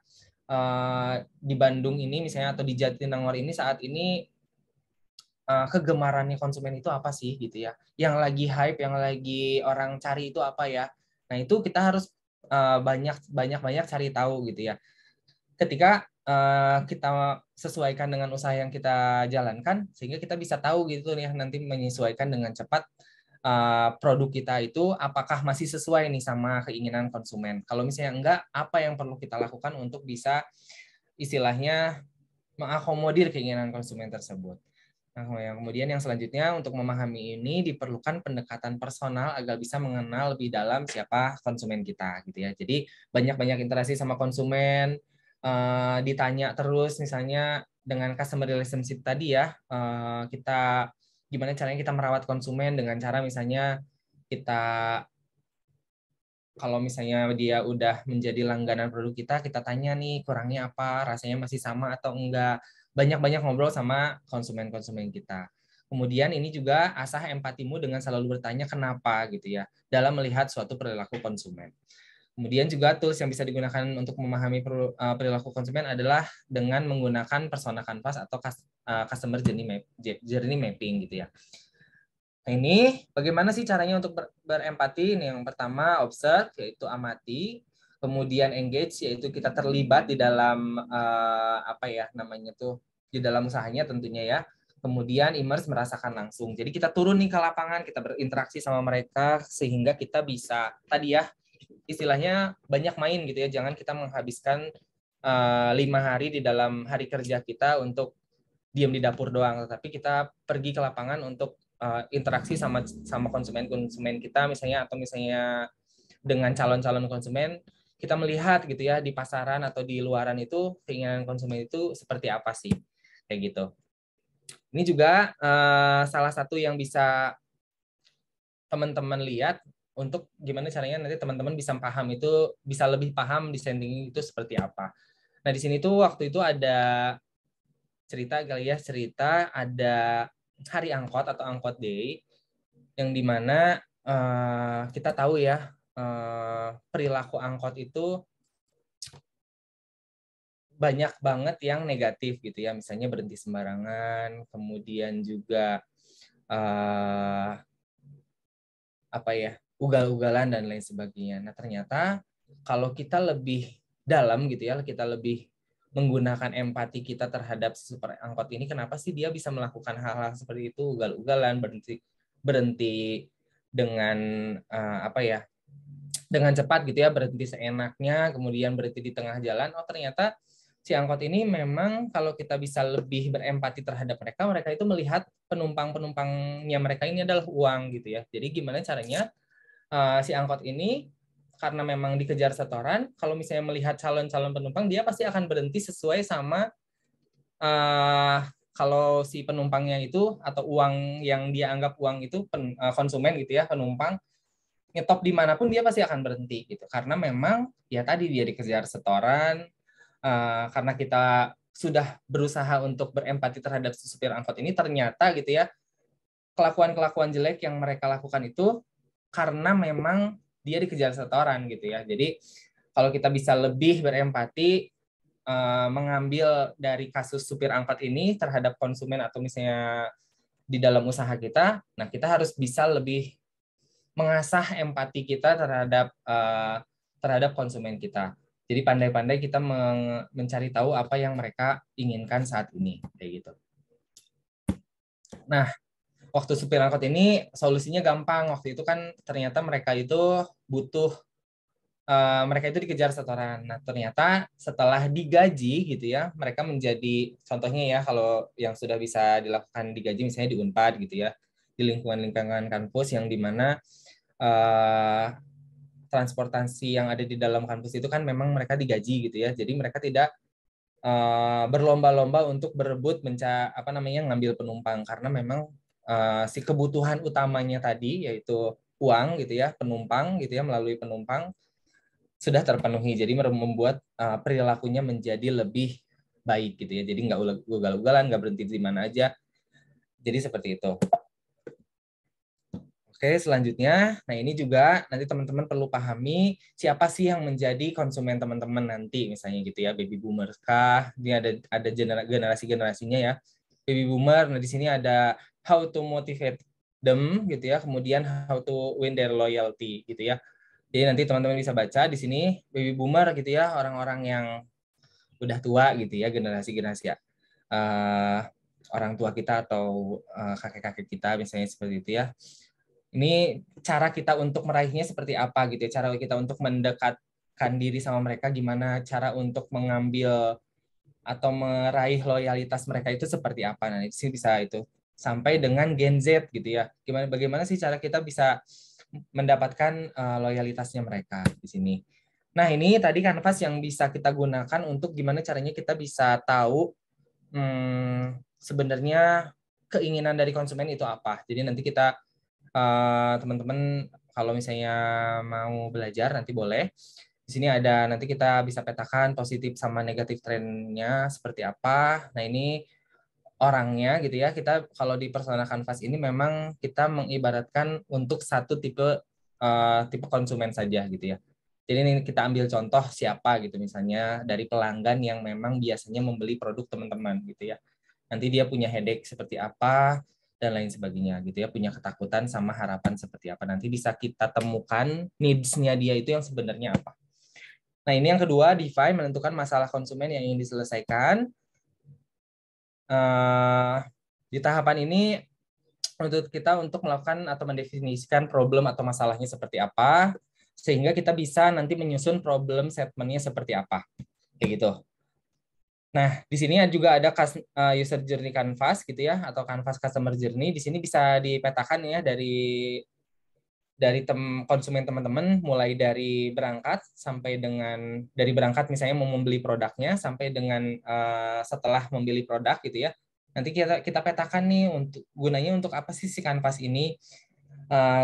di Bandung ini misalnya atau di Jatinangor ini saat ini kegemarannya konsumen itu apa sih gitu ya. Yang lagi hype, yang lagi orang cari itu apa ya. Nah, itu kita harus banyak cari tahu gitu ya. Ketika kita sesuaikan dengan usaha yang kita jalankan, sehingga kita bisa tahu gitu nih nanti menyesuaikan dengan cepat produk kita itu apakah masih sesuai nih sama keinginan konsumen. Kalau misalnya enggak, apa yang perlu kita lakukan untuk bisa istilahnya mengakomodir keinginan konsumen tersebut. Nah, kemudian yang selanjutnya untuk memahami ini diperlukan pendekatan personal agar bisa mengenal lebih dalam siapa konsumen kita gitu ya. Jadi banyak-banyak interaksi sama konsumen, ditanya terus misalnya dengan customer relationship tadi ya, kita gimana caranya kita merawat konsumen dengan cara misalnya kita kalau misalnya dia udah menjadi langganan produk kita tanya nih kurangnya apa, rasanya masih sama atau enggak. Banyak-banyak ngobrol sama konsumen-konsumen kita. Kemudian ini juga asah empatimu dengan selalu bertanya kenapa gitu ya, dalam melihat suatu perilaku konsumen. Kemudian juga tools yang bisa digunakan untuk memahami perilaku konsumen adalah dengan menggunakan persona canvas atau customer journey mapping gitu ya. Nah, ini bagaimana sih caranya untuk berempati? Ini yang pertama observe, yaitu amati. Kemudian engage, yaitu kita terlibat di dalam di dalam usahanya tentunya ya. Kemudian immerse, merasakan langsung. Jadi kita turun nih ke lapangan, kita berinteraksi sama mereka sehingga kita bisa tadi ya istilahnya banyak main gitu ya. Jangan kita menghabiskan 5 hari di dalam hari kerja kita untuk diam di dapur doang, tapi kita pergi ke lapangan untuk interaksi sama konsumen kita misalnya, atau misalnya dengan calon-calon konsumen, kita melihat gitu ya di pasaran atau di luaran itu keinginan konsumen itu seperti apa sih, kayak gitu. Ini juga salah satu yang bisa teman-teman lihat untuk gimana caranya nanti teman-teman bisa paham itu, bisa lebih paham dissenting itu seperti apa. Nah, di sini tuh waktu itu ada cerita ada hari angkot atau angkot day yang dimana kita tahu ya perilaku angkot itu banyak banget yang negatif gitu ya, misalnya berhenti sembarangan, kemudian juga ugal-ugalan dan lain sebagainya. Nah, ternyata kalau kita lebih dalam gitu ya, kita lebih menggunakan empati kita terhadap super angkot ini, kenapa sih dia bisa melakukan hal-hal seperti itu, ugal-ugalan, berhenti dengan dengan cepat gitu ya, berhenti seenaknya, kemudian berhenti di tengah jalan. Oh, ternyata si angkot ini memang kalau kita bisa lebih berempati terhadap mereka itu melihat penumpang-penumpangnya mereka ini adalah uang gitu ya. Jadi gimana caranya si angkot ini karena memang dikejar setoran, kalau misalnya melihat calon-calon penumpang, dia pasti akan berhenti sesuai sama kalau si penumpangnya itu atau uang yang dia anggap uang itu konsumen gitu ya, penumpang ngetop dimanapun dia pasti akan berhenti gitu. Karena memang ya tadi dia dikejar setoran, karena kita sudah berusaha untuk berempati terhadap supir angkot ini, ternyata gitu ya kelakuan-kelakuan jelek yang mereka lakukan itu karena memang dia dikejar setoran gitu ya. Jadi kalau kita bisa lebih berempati mengambil dari kasus supir angkot ini terhadap konsumen atau misalnya di dalam usaha kita, nah kita harus bisa lebih mengasah empati kita terhadap konsumen kita. Jadi pandai-pandai kita mencari tahu apa yang mereka inginkan saat ini, kayak gitu. Nah, waktu supir angkot ini solusinya gampang. Waktu itu kan ternyata mereka itu butuh mereka itu dikejar setoran. Nah, ternyata setelah digaji gitu ya, mereka menjadi, contohnya ya, kalau yang sudah bisa dilakukan digaji misalnya di Unpad gitu ya, di lingkungan kampus yang dimana transportasi yang ada di dalam kampus itu kan memang mereka digaji gitu ya, jadi mereka tidak berlomba-lomba untuk berebut ngambil penumpang, karena memang si kebutuhan utamanya tadi yaitu uang gitu ya, penumpang gitu ya, melalui penumpang sudah terpenuhi, jadi membuat perilakunya menjadi lebih baik gitu ya, jadi nggak ugal-ugalan, nggak berhenti di mana aja, jadi seperti itu. Oke, selanjutnya, nah ini juga nanti teman-teman perlu pahami siapa sih yang menjadi konsumen teman-teman nanti, misalnya gitu ya, baby boomer kah? Ini ada generasi-generasinya ya. Baby boomer, nah di sini ada how to motivate them gitu ya, kemudian how to win their loyalty gitu ya. Jadi nanti teman-teman bisa baca di sini baby boomer gitu ya, orang-orang yang udah tua gitu ya, generasi-generasi ya. Orang tua kita atau kakek-kakek kita misalnya seperti itu ya. Ini cara kita untuk meraihnya seperti apa gitu ya, cara kita untuk mendekatkan diri sama mereka gimana, cara untuk mengambil atau meraih loyalitas mereka itu seperti apa. Nah, itu sih bisa itu sampai dengan Gen Z gitu ya. Bagaimana sih cara kita bisa mendapatkan loyalitasnya mereka di sini. Nah, ini tadi kanvas yang bisa kita gunakan untuk gimana caranya kita bisa tahu sebenarnya keinginan dari konsumen itu apa. Jadi nanti kita teman-teman kalau misalnya mau belajar nanti boleh. Di sini ada nanti kita bisa petakan positif sama negatif trennya seperti apa. Nah, ini orangnya gitu ya. Kita kalau di personal canvas ini memang kita mengibaratkan untuk satu tipe konsumen saja gitu ya. Jadi ini kita ambil contoh siapa gitu, misalnya dari pelanggan yang memang biasanya membeli produk teman-teman gitu ya. Nanti dia punya headache seperti apa dan lain sebagainya gitu ya, punya ketakutan sama harapan seperti apa. Nanti bisa kita temukan needs-nya dia itu yang sebenarnya apa. Nah, ini yang kedua, define, menentukan masalah konsumen yang ingin diselesaikan. Di tahapan ini untuk kita untuk melakukan atau mendefinisikan problem atau masalahnya seperti apa, sehingga kita bisa nanti menyusun problem statement-nya seperti apa. Kayak gitu. Nah, di sini juga ada user journey canvas gitu ya, atau canvas customer journey. Di sini bisa dipetakan ya dari konsumen teman-teman, mulai dari berangkat sampai dengan dari berangkat misalnya mau membeli produknya sampai dengan setelah membeli produk gitu ya. Nanti kita petakan nih gunanya untuk apa sih si canvas ini?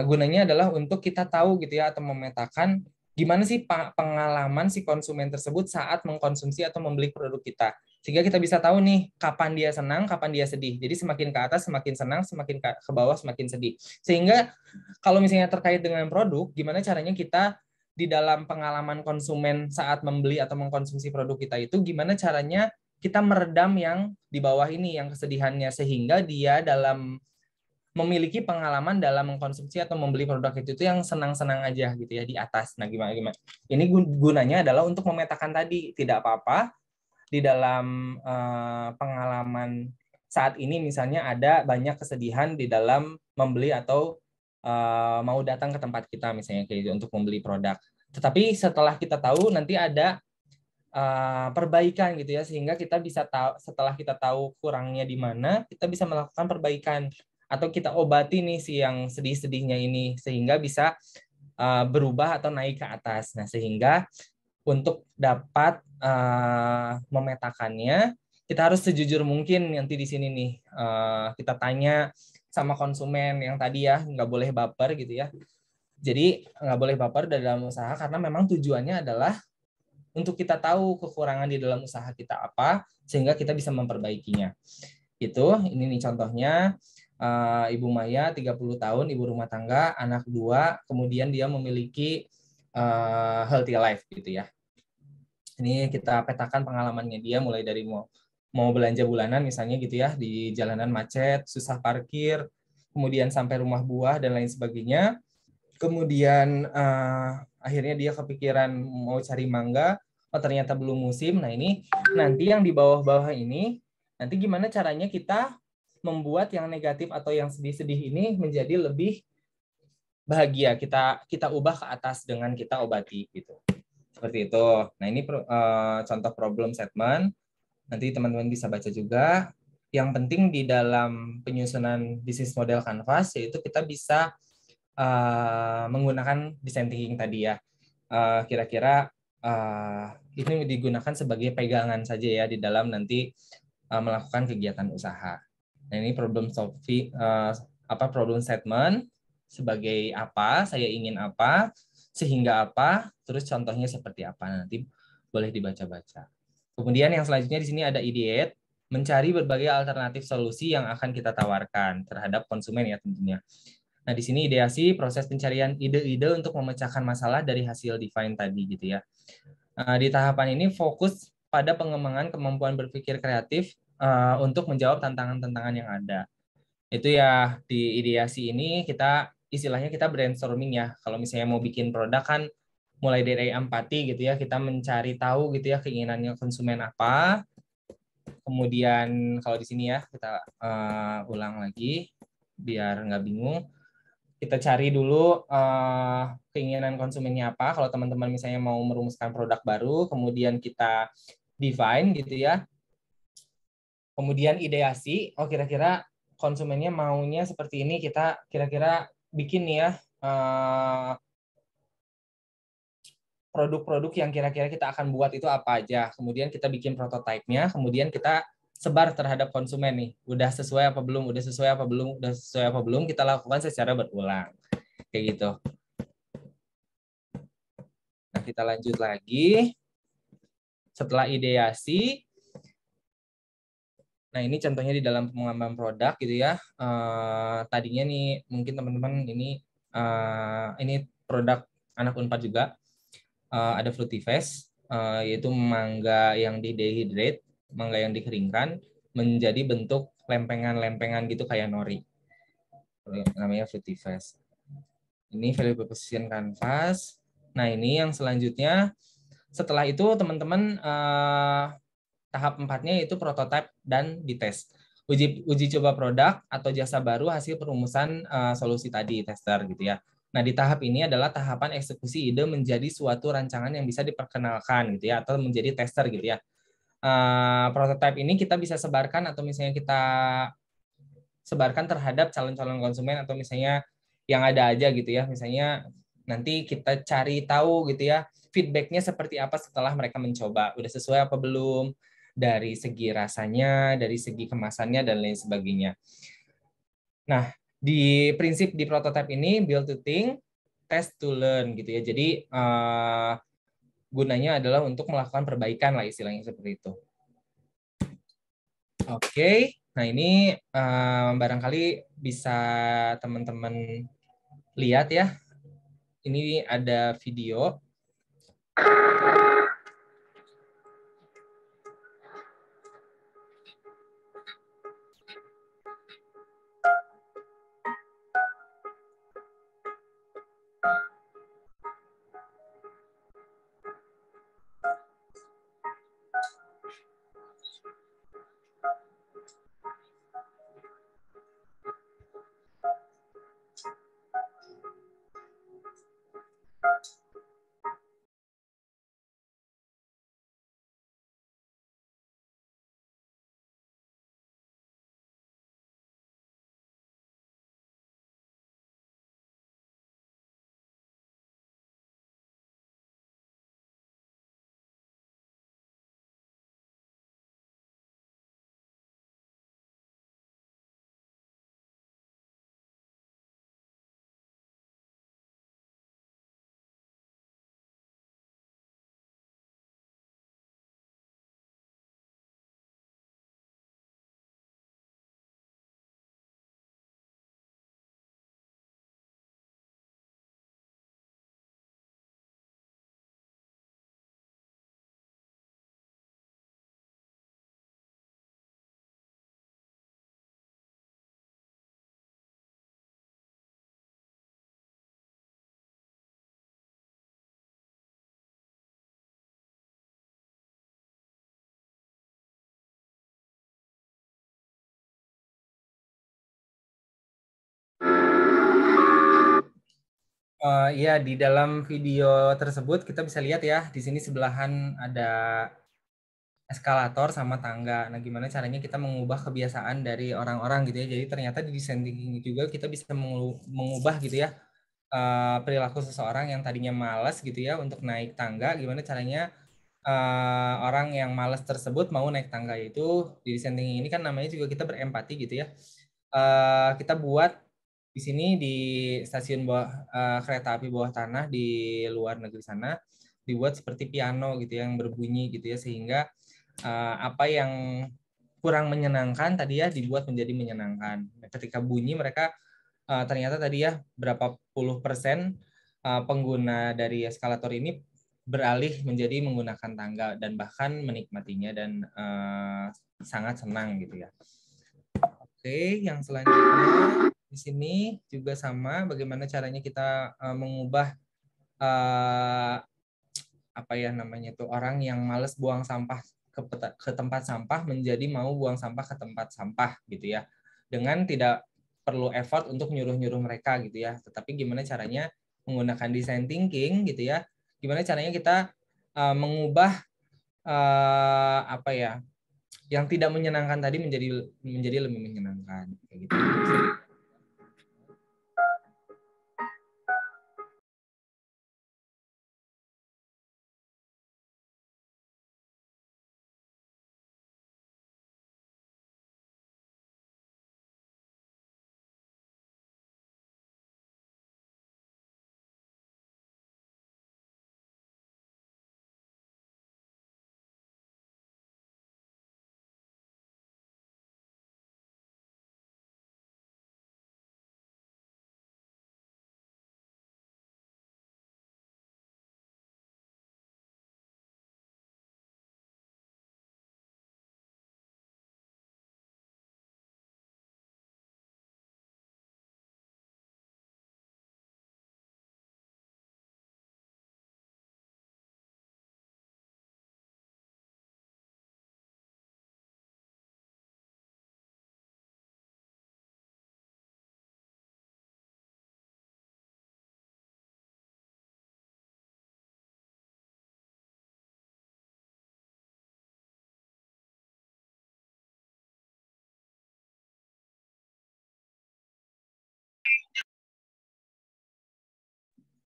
Gunanya adalah untuk kita tahu gitu ya, atau memetakan gimana sih pengalaman si konsumen tersebut saat mengkonsumsi atau membeli produk kita. Sehingga kita bisa tahu nih kapan dia senang, kapan dia sedih. Jadi semakin ke atas semakin senang, semakin ke bawah semakin sedih. Sehingga kalau misalnya terkait dengan produk, gimana caranya kita di dalam pengalaman konsumen saat membeli atau mengkonsumsi produk kita itu, gimana caranya kita meredam yang di bawah ini, yang kesedihannya, sehingga dia dalam memiliki pengalaman dalam mengkonsumsi atau membeli produk itu yang senang-senang aja gitu ya di atas. Nah, gimana? Ini gunanya adalah untuk memetakan tadi, tidak apa-apa di dalam pengalaman saat ini misalnya ada banyak kesedihan di dalam membeli atau mau datang ke tempat kita misalnya kayak gitu untuk membeli produk. Tetapi setelah kita tahu nanti ada perbaikan gitu ya, sehingga kita bisa tahu, setelah kita tahu kurangnya di mana, kita bisa melakukan perbaikan atau kita obati nih si yang sedih-sedihnya ini sehingga bisa berubah atau naik ke atas. Nah, sehingga untuk dapat memetakannya, kita harus sejujur mungkin nanti di sini nih. Kita tanya sama konsumen yang tadi ya, nggak boleh baper gitu ya. Jadi nggak boleh baper dalam usaha karena memang tujuannya adalah untuk kita tahu kekurangan di dalam usaha kita apa, sehingga kita bisa memperbaikinya. Ini nih contohnya. Ibu Maya 30 tahun, ibu rumah tangga, anak 2, kemudian dia memiliki healthy life gitu ya. Ini kita petakan pengalamannya dia mulai dari mau belanja bulanan misalnya gitu ya, di jalanan macet, susah parkir, kemudian sampai rumah buah dan lain sebagainya. Kemudian akhirnya dia kepikiran mau cari mangga, oh ternyata belum musim. Nah, ini nanti yang di bawah-bawah ini, nanti gimana caranya kita membuat yang negatif atau yang sedih-sedih ini menjadi lebih bahagia, kita ubah ke atas dengan kita obati gitu. Seperti itu. Nah, ini contoh problem statement. Nanti teman-teman bisa baca juga. Yang penting di dalam penyusunan bisnis model Canvas yaitu kita bisa menggunakan design thinking tadi ya. Kira-kira ini digunakan sebagai pegangan saja ya di dalam nanti melakukan kegiatan usaha. Nah, ini problem solving problem statement sebagai apa, saya ingin apa, sehingga apa, terus contohnya seperti apa, nanti boleh dibaca-baca. Kemudian yang selanjutnya di sini ada ideate, mencari berbagai alternatif solusi yang akan kita tawarkan terhadap konsumen ya tentunya. Nah, di sini ideasi proses pencarian ide-ide untuk memecahkan masalah dari hasil define tadi gitu ya. Di tahapan ini fokus pada pengembangan kemampuan berpikir kreatif untuk menjawab tantangan-tantangan yang ada. Itu ya di ideasi ini kita istilahnya kita brainstorming ya. Kalau misalnya mau bikin produk kan mulai dari empati gitu ya, kita mencari tahu gitu ya keinginannya konsumen apa. Kemudian kalau di sini ya kita ulang lagi biar nggak bingung. Kita cari dulu keinginan konsumennya apa. Kalau teman-teman misalnya mau merumuskan produk baru, kemudian kita define gitu ya. Kemudian ideasi, oh kira-kira konsumennya maunya seperti ini, kita kira-kira bikin nih ya produk-produk yang kira-kira kita akan buat itu apa aja. Kemudian kita bikin prototipenya, kemudian kita sebar terhadap konsumen nih. Udah sesuai apa belum, udah sesuai apa belum, udah sesuai apa belum, kita lakukan secara berulang. Kayak gitu. Nah, kita lanjut lagi. Setelah ideasi, nah ini contohnya di dalam pengembangan produk gitu ya. Tadinya nih mungkin teman-teman ini produk anak Unpad juga. Ada Fruity Fest, yaitu mangga yang di dehydrate, mangga yang dikeringkan menjadi bentuk lempengan-lempengan gitu kayak nori. Namanya Fruity Fest. Ini value proposition canvas. Nah, ini yang selanjutnya setelah itu teman-teman tahap 4-nya itu prototype dan dites. Uji coba produk atau jasa baru hasil perumusan solusi tadi tester gitu ya. Nah, di tahap ini adalah tahapan eksekusi ide menjadi suatu rancangan yang bisa diperkenalkan gitu ya atau menjadi tester gitu ya. Prototype ini kita bisa sebarkan atau misalnya kita sebarkan terhadap calon-calon konsumen atau misalnya yang ada aja gitu ya. Misalnya nanti kita cari tahu gitu ya feedbacknya seperti apa setelah mereka mencoba. Udah sesuai apa belum? Dari segi rasanya, dari segi kemasannya, dan lain sebagainya. Nah, di prinsip di prototype ini, build to think, test to learn gitu ya. Jadi, gunanya adalah untuk melakukan perbaikan lah istilahnya seperti itu. Oke, nah ini barangkali bisa teman-teman lihat ya. Ini ada video. Iya, di dalam video tersebut kita bisa lihat ya, di sini sebelahan ada eskalator sama tangga. Nah, gimana caranya kita mengubah kebiasaan dari orang-orang gitu ya. Jadi ternyata di design thinking juga kita bisa mengubah gitu ya perilaku seseorang yang tadinya malas gitu ya untuk naik tangga. Gimana caranya orang yang malas tersebut mau naik tangga. Itu di design thinking ini kan namanya juga kita berempati gitu ya. Kita buat di sini di stasiun kereta api bawah tanah di luar negeri sana dibuat seperti piano gitu ya, yang berbunyi gitu ya, sehingga apa yang kurang menyenangkan tadi ya dibuat menjadi menyenangkan. Ketika bunyi mereka ternyata tadi ya berapa puluh persen pengguna dari eskalator ini beralih menjadi menggunakan tangga dan bahkan menikmatinya dan sangat senang gitu ya. Oke, yang selanjutnya di sini juga sama bagaimana caranya kita mengubah apa ya namanya itu orang yang males buang sampah ke tempat sampah menjadi mau buang sampah ke tempat sampah gitu ya. Dengan tidak perlu effort untuk nyuruh-nyuruh mereka gitu ya. Tetapi gimana caranya menggunakan design thinking gitu ya. Gimana caranya kita mengubah apa ya yang tidak menyenangkan tadi menjadi lebih menyenangkan kayak gitu.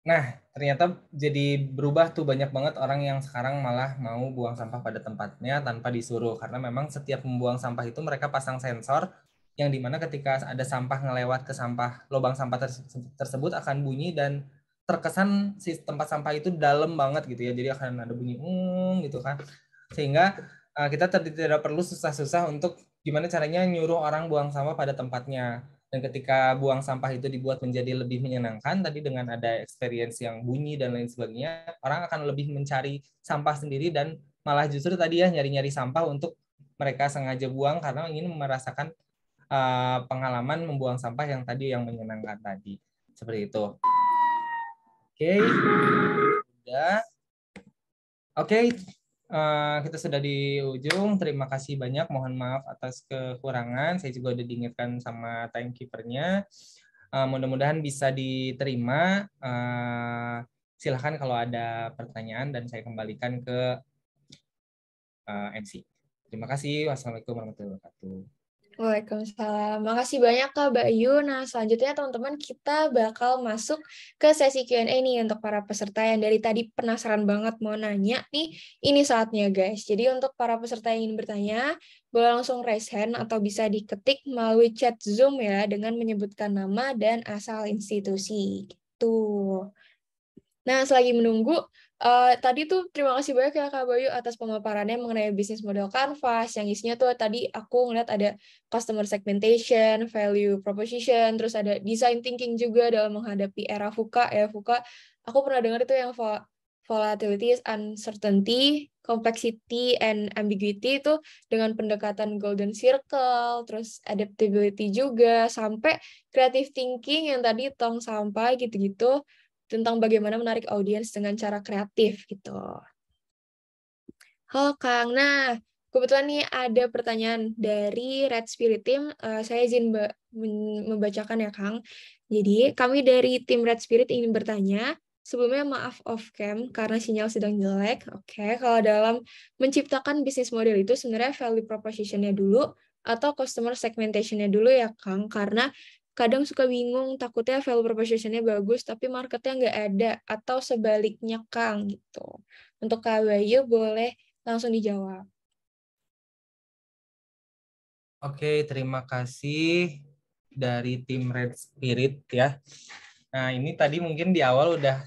Nah, ternyata jadi berubah tuh banyak banget orang yang sekarang malah mau buang sampah pada tempatnya tanpa disuruh. Karena memang setiap membuang sampah itu mereka pasang sensor yang dimana ketika ada sampah ngelewat ke lubang sampah tersebut akan bunyi dan terkesan si tempat sampah itu dalam banget gitu ya. Jadi akan ada bunyi gitu kan. Sehingga kita tidak perlu susah-susah untuk gimana caranya nyuruh orang buang sampah pada tempatnya. Dan ketika buang sampah itu dibuat menjadi lebih menyenangkan, tadi dengan ada experience yang bunyi dan lain sebagainya, orang akan lebih mencari sampah sendiri dan malah justru tadi ya nyari-nyari sampah untuk mereka sengaja buang karena ingin merasakan pengalaman membuang sampah yang tadi yang menyenangkan tadi. Seperti itu. Oke. Sudah. Oke. Kita sudah di ujung. Terima kasih banyak. Mohon maaf atas kekurangan. Saya juga udah diingatkan sama timekeepernya. Mudah-mudahan bisa diterima. Silahkan kalau ada pertanyaan dan saya kembalikan ke MC. Terima kasih. Wassalamualaikum warahmatullahi wabarakatuh. Waalaikumsalam. Makasih banyak Kak Bayu. Nah, selanjutnya teman-teman kita bakal masuk ke sesi Q&A nih untuk para peserta yang dari tadi penasaran banget mau nanya nih. Ini saatnya guys. Jadi untuk para peserta yang ingin bertanya, boleh langsung raise hand atau bisa diketik melalui chat Zoom ya dengan menyebutkan nama dan asal institusi. Gitu. Nah, selagi menunggu, tadi tuh terima kasih banyak ya Kak Bayu atas pemaparannya mengenai bisnis model Canvas, yang isinya tuh tadi aku ngeliat ada customer segmentation, value proposition, terus ada design thinking juga dalam menghadapi era VUCA. Ya, VUCA, aku pernah dengar itu yang volatility, uncertainty, complexity, and ambiguity itu dengan pendekatan golden circle, terus adaptability juga, sampai creative thinking yang tadi tong sampai gitu-gitu, tentang bagaimana menarik audiens dengan cara kreatif gitu. Halo Kang, nah kebetulan nih ada pertanyaan dari Red Spirit Team. Saya izin membacakan ya, Kang. Jadi, kami dari tim Red Spirit ingin bertanya, sebelumnya maaf off cam karena sinyal sedang jelek. Oke, kalau dalam menciptakan bisnis model itu sebenarnya value proposition-nya dulu atau customer segmentation-nya dulu ya, Kang. Karena kadang suka bingung, takutnya value proposition-nya bagus tapi marketnya nggak ada, atau sebaliknya, Kang, gitu. Untuk Kak Bayu boleh langsung dijawab. Oke, terima kasih dari tim Red Spirit ya. Nah, ini tadi mungkin di awal udah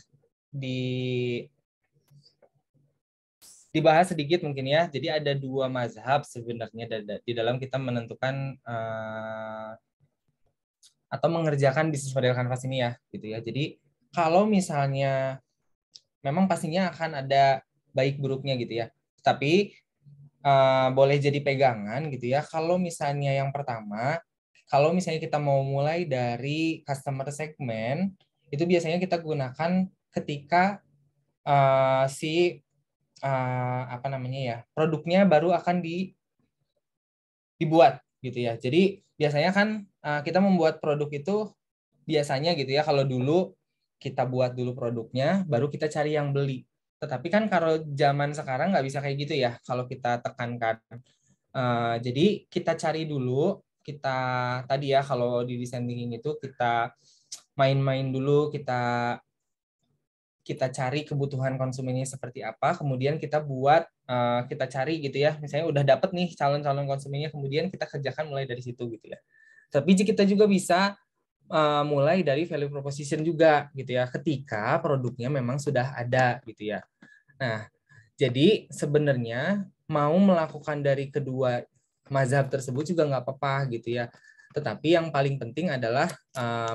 dibahas sedikit mungkin ya. Jadi ada dua mazhab sebenarnya di dalam kita menentukan atau mengerjakan bisnis model kanvas ini ya, gitu ya. Jadi kalau misalnya memang pastinya akan ada baik buruknya gitu ya. Tapi boleh jadi pegangan gitu ya. Kalau misalnya yang pertama, kalau misalnya kita mau mulai dari customer segment, itu biasanya kita gunakan ketika apa namanya ya, produknya baru akan dibuat gitu ya. Jadi biasanya kan kita membuat produk itu biasanya gitu ya, kalau dulu kita buat dulu produknya, baru kita cari yang beli. Tetapi kan kalau zaman sekarang nggak bisa kayak gitu ya, kalau kita tekankan. Jadi kita cari dulu, kita tadi ya kalau di design thinking itu kita main-main dulu, kita cari kebutuhan konsumennya seperti apa, kemudian kita buat, kita cari gitu ya, misalnya udah dapet nih calon-calon konsumennya, kemudian kita kerjakan mulai dari situ gitu ya. Tapi kita juga bisa mulai dari value proposition juga gitu ya, ketika produknya memang sudah ada gitu ya. Nah, jadi sebenarnya mau melakukan dari kedua mazhab tersebut juga nggak apa-apa gitu ya. Tetapi yang paling penting adalah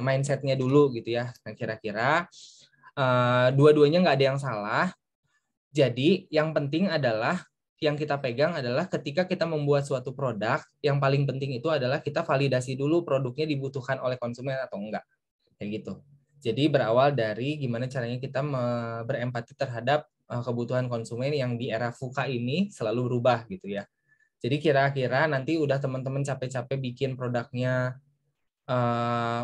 mindset-nya dulu gitu ya. Nah, kira-kira dua-duanya nggak ada yang salah. Jadi yang penting adalah yang kita pegang adalah ketika kita membuat suatu produk, yang paling penting itu adalah kita validasi dulu produknya dibutuhkan oleh konsumen atau enggak. Kayak gitu. Jadi berawal dari gimana caranya kita berempati terhadap kebutuhan konsumen yang di era VUCA ini selalu berubah gitu ya. Jadi kira-kira nanti udah teman-teman capek-capek bikin produknya,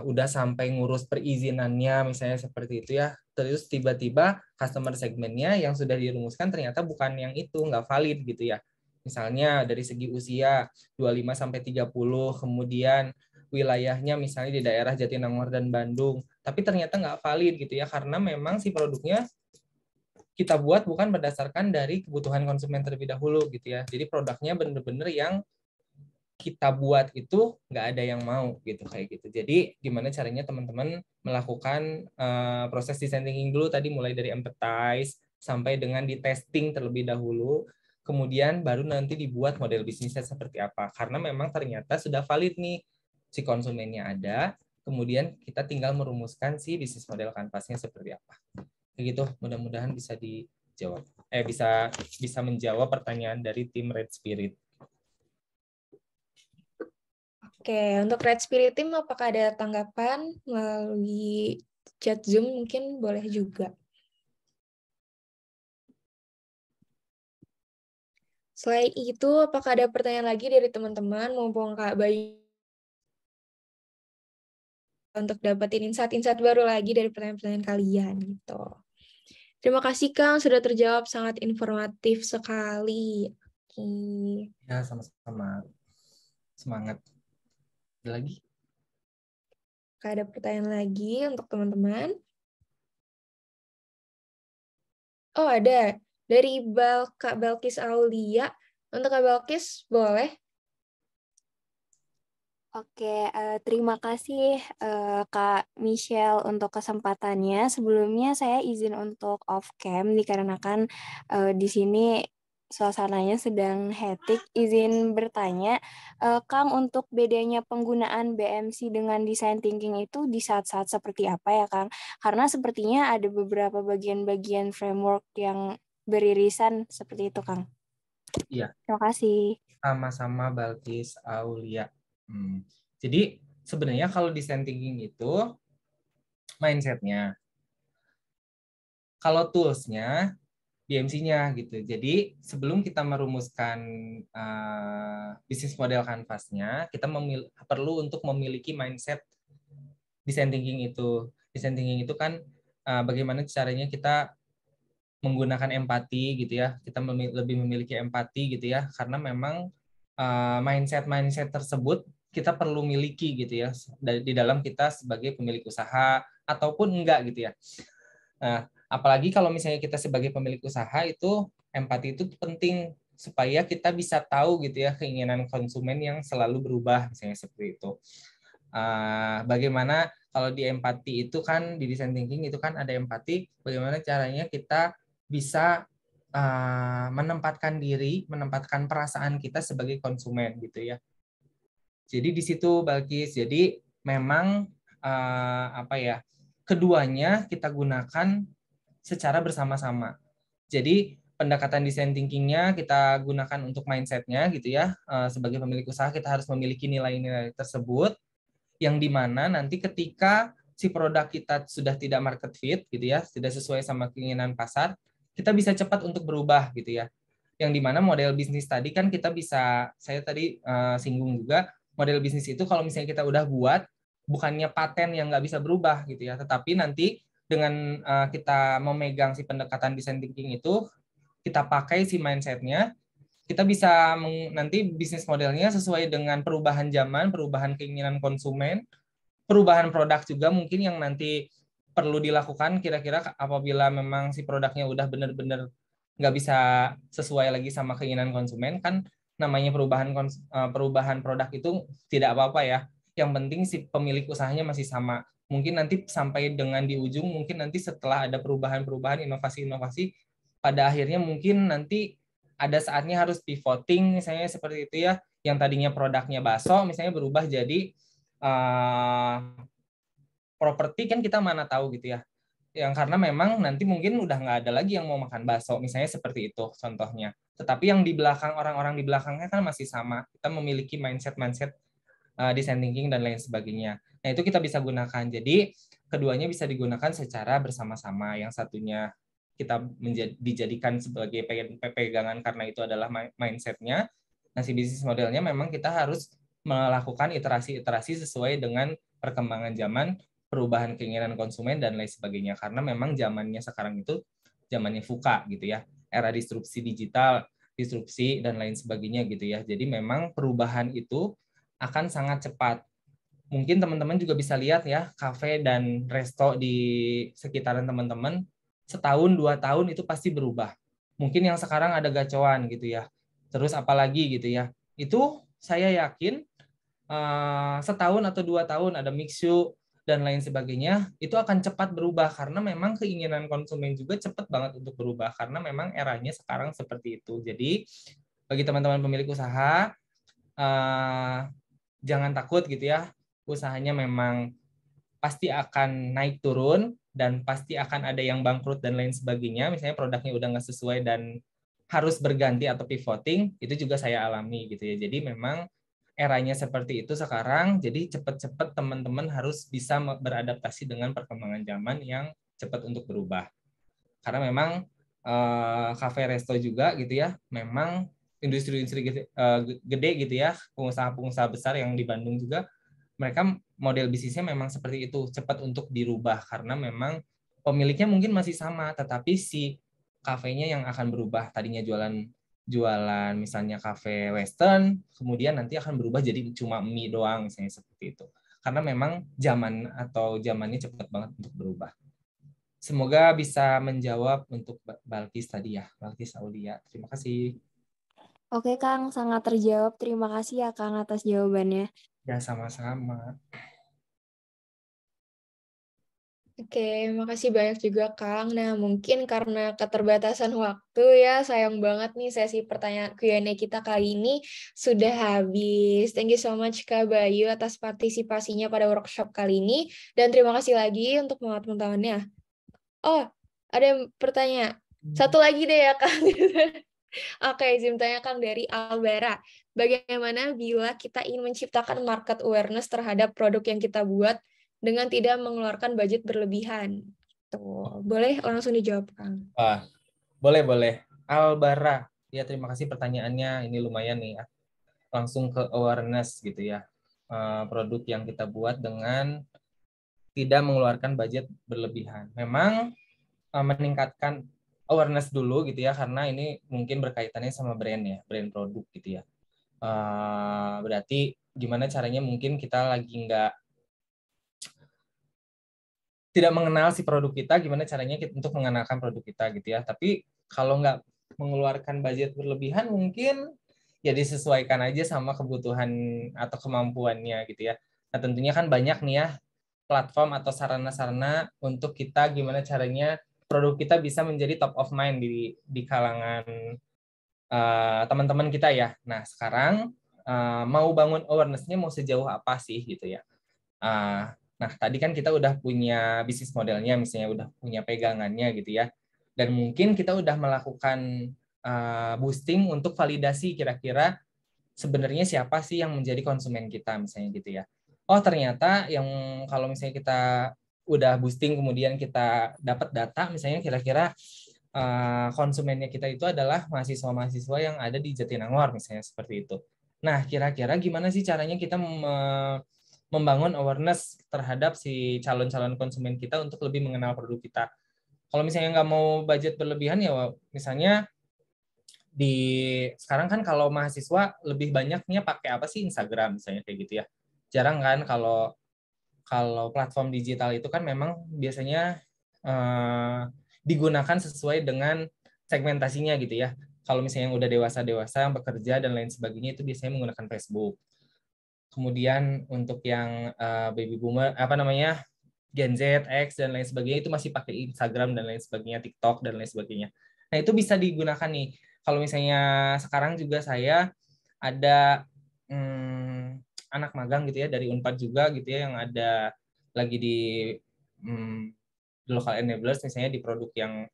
udah sampai ngurus perizinannya misalnya seperti itu ya, terus tiba-tiba customer segmennya yang sudah dirumuskan ternyata bukan yang itu, nggak valid gitu ya. Misalnya dari segi usia 25 sampai 30, kemudian wilayahnya misalnya di daerah Jatinangor dan Bandung, tapi ternyata nggak valid gitu ya, karena memang si produknya kita buat bukan berdasarkan dari kebutuhan konsumen terlebih dahulu gitu ya. Jadi produknya bener-bener yang kita buat itu nggak ada yang mau gitu kayak gitu. Jadi gimana caranya teman-teman melakukan proses design thinking dulu tadi, mulai dari empathize sampai dengan di testing terlebih dahulu, kemudian baru nanti dibuat model bisnisnya seperti apa. Karena memang ternyata sudah valid nih si konsumennya ada, kemudian kita tinggal merumuskan si bisnis model kanvasnya seperti apa. Kayak gitu, mudah-mudahan bisa dijawab. Bisa menjawab pertanyaan dari tim Red Spirit. Oke, untuk Red Spirit Team apakah ada tanggapan melalui chat Zoom? Mungkin boleh juga. Selain itu, apakah ada pertanyaan lagi dari teman-teman mumpung Kak Bayu untuk dapetin insight-insight baru lagi dari pertanyaan-pertanyaan kalian gitu. Terima kasih Kang, sudah terjawab sangat informatif sekali. Oke. Ya, sama-sama. Semangat. Ada lagi? Ada pertanyaan lagi untuk teman-teman? Oh, ada. Dari Kak Balkis Aulia. Untuk Kak Balkis, boleh? Oke, terima kasih Kak Michelle untuk kesempatannya. Sebelumnya saya izin untuk off cam dikarenakan di sini suasananya sedang hektik. Izin bertanya, Kang, untuk bedanya penggunaan BMC dengan design thinking itu di saat-saat seperti apa ya, Kang? Karena sepertinya ada beberapa bagian-bagian framework yang beririsan seperti itu, Kang. Iya. Terima kasih. Sama-sama Balkis Aulia. Jadi sebenarnya kalau design thinking itu mindset-nya. Kalau tools-nya BMC-nya gitu. Jadi sebelum kita merumuskan bisnis model kanvasnya, kita perlu untuk memiliki mindset design thinking itu. Design thinking itu kan bagaimana caranya kita menggunakan empati gitu ya. Kita lebih memiliki empati gitu ya, karena memang mindset tersebut kita perlu miliki gitu ya di dalam kita sebagai pemilik usaha ataupun enggak gitu ya. Nah, apalagi kalau misalnya kita sebagai pemilik usaha itu empati itu penting supaya kita bisa tahu gitu ya keinginan konsumen yang selalu berubah misalnya seperti itu. Bagaimana kalau di empati itu kan di design thinking itu kan ada empati, bagaimana caranya kita bisa menempatkan diri, menempatkan perasaan kita sebagai konsumen gitu ya. Jadi di situ Balkis, jadi memang keduanya kita gunakan secara bersama-sama. Jadi pendekatan design thinking-nya kita gunakan untuk mindset-nya gitu ya. Sebagai pemilik usaha kita harus memiliki nilai-nilai tersebut yang dimana nanti ketika si produk kita sudah tidak market fit gitu ya, tidak sesuai sama keinginan pasar, kita bisa cepat untuk berubah gitu ya. Yang dimana model bisnis tadi kan kita bisa, saya tadi singgung juga, model bisnis itu kalau misalnya kita udah buat, bukannya paten yang nggak bisa berubah gitu ya, tetapi nanti dengan kita memegang si pendekatan design thinking itu, kita pakai si mindset-nya, kita bisa nanti bisnis modelnya sesuai dengan perubahan zaman, perubahan keinginan konsumen, perubahan produk juga mungkin yang nanti perlu dilakukan kira-kira apabila memang si produknya udah benar-benar nggak bisa sesuai lagi sama keinginan konsumen, kan namanya perubahan produk itu tidak apa-apa ya. Yang penting si pemilik usahanya masih sama. Mungkin nanti sampai dengan di ujung, mungkin nanti setelah ada perubahan-perubahan, inovasi-inovasi, pada akhirnya mungkin nanti ada saatnya harus pivoting, misalnya seperti itu ya, yang tadinya produknya bakso, misalnya berubah jadi properti, kan kita mana tahu gitu ya. Yang karena memang nanti mungkin udah nggak ada lagi yang mau makan bakso, misalnya seperti itu contohnya. Tetapi yang di belakang, orang-orang di belakangnya kan masih sama. Kita memiliki mindset design thinking dan lain sebagainya. Nah, itu kita bisa gunakan. Jadi, keduanya bisa digunakan secara bersama-sama. Yang satunya kita dijadikan sebagai pegangan karena itu adalah mindset-nya. Nah, si bisnis modelnya memang kita harus melakukan iterasi-iterasi sesuai dengan perkembangan zaman, perubahan keinginan konsumen, dan lain sebagainya. Karena memang zamannya sekarang itu zamannya VUCA gitu ya. Era disrupsi digital, disrupsi, dan lain sebagainya gitu ya. Jadi memang perubahan itu akan sangat cepat. Mungkin teman-teman juga bisa lihat ya, kafe dan resto di sekitaran teman-teman, setahun, 2 tahun itu pasti berubah. Mungkin yang sekarang ada gacoan gitu ya. Terus apalagi gitu ya. Itu saya yakin setahun atau 2 tahun ada mixu dan lain sebagainya, itu akan cepat berubah karena memang keinginan konsumen juga cepat banget untuk berubah karena memang eranya sekarang seperti itu. Jadi bagi teman-teman pemilik usaha, jangan takut gitu ya, usahanya memang pasti akan naik turun dan pasti akan ada yang bangkrut dan lain sebagainya, misalnya produknya udah nggak sesuai dan harus berganti atau pivoting, itu juga saya alami gitu ya. Jadi memang eranya seperti itu sekarang, jadi cepat-cepat teman-teman harus bisa beradaptasi dengan perkembangan zaman yang cepat untuk berubah. Karena memang kafe resto juga gitu ya, memang industri-industri gede gitu ya, pengusaha-pengusaha besar yang di Bandung juga, mereka model bisnisnya memang seperti itu, cepat untuk dirubah karena memang pemiliknya mungkin masih sama, tetapi si kafenya yang akan berubah. Tadinya jualan misalnya kafe western, kemudian nanti akan berubah jadi cuma mie doang misalnya seperti itu. Karena memang zamannya cepat banget untuk berubah. Semoga bisa menjawab untuk Balkis tadi ya, Balkis Aulia. Terima kasih. Oke Kang, sangat terjawab. Terima kasih ya Kang atas jawabannya. Ya, sama-sama. Oke, makasih banyak juga Kang. Nah, mungkin karena keterbatasan waktu ya, sayang banget nih sesi pertanyaan Q&A kita kali ini sudah habis. Thank you so much Kak Bayu atas partisipasinya pada workshop kali ini. Dan terima kasih lagi untuk teman-temannya. Oh, ada yang bertanya. Satu lagi deh ya Kang. Oke, izin tanya Kang dari Albera. Bagaimana bila kita ingin menciptakan market awareness terhadap produk yang kita buat dengan tidak mengeluarkan budget berlebihan? Tuh, boleh langsung dijawab Kang. Boleh. Albara. Ya, terima kasih pertanyaannya. Ini lumayan nih ya. Langsung ke awareness gitu ya. Produk yang kita buat dengan tidak mengeluarkan budget berlebihan. Memang meningkatkan awareness dulu gitu ya, karena ini mungkin berkaitannya sama brand ya, brand produk gitu ya. Berarti gimana caranya mungkin kita lagi tidak mengenal si produk kita, gimana caranya untuk mengenalkan produk kita gitu ya. Tapi kalau nggak mengeluarkan budget berlebihan, mungkin ya disesuaikan aja sama kebutuhan atau kemampuannya gitu ya. Nah tentunya kan banyak nih ya platform atau sarana-sarana untuk kita gimana caranya produk kita bisa menjadi top of mind di kalangan teman-teman kita ya. Nah sekarang mau bangun awareness-nya mau sejauh apa sih gitu ya. Nah, tadi kan kita udah punya bisnis modelnya, misalnya udah punya pegangannya gitu ya. Dan mungkin kita udah melakukan boosting untuk validasi kira-kira sebenarnya siapa sih yang menjadi konsumen kita, misalnya gitu ya. Oh, ternyata yang kalau misalnya kita udah boosting, kemudian kita dapat data, misalnya kira-kira konsumennya kita itu adalah mahasiswa-mahasiswa yang ada di Jatinangor, misalnya seperti itu. Nah, kira-kira gimana sih caranya kita membangun awareness terhadap si calon-calon konsumen kita untuk lebih mengenal produk kita. Kalau misalnya nggak mau budget berlebihan ya misalnya sekarang kan kalau mahasiswa lebih banyaknya pakai apa sih, Instagram misalnya kayak gitu ya. Jarang kan kalau platform digital itu kan memang biasanya digunakan sesuai dengan segmentasinya gitu ya. Kalau misalnya yang udah dewasa yang bekerja dan lain sebagainya itu biasanya menggunakan Facebook. Kemudian untuk yang baby boomer Gen Z, X dan lain sebagainya itu masih pakai Instagram dan lain sebagainya, TikTok dan lain sebagainya. Nah, itu bisa digunakan nih. Kalau misalnya sekarang juga saya ada anak magang gitu ya dari Unpad juga gitu ya yang ada lagi di local enablers misalnya di produk yang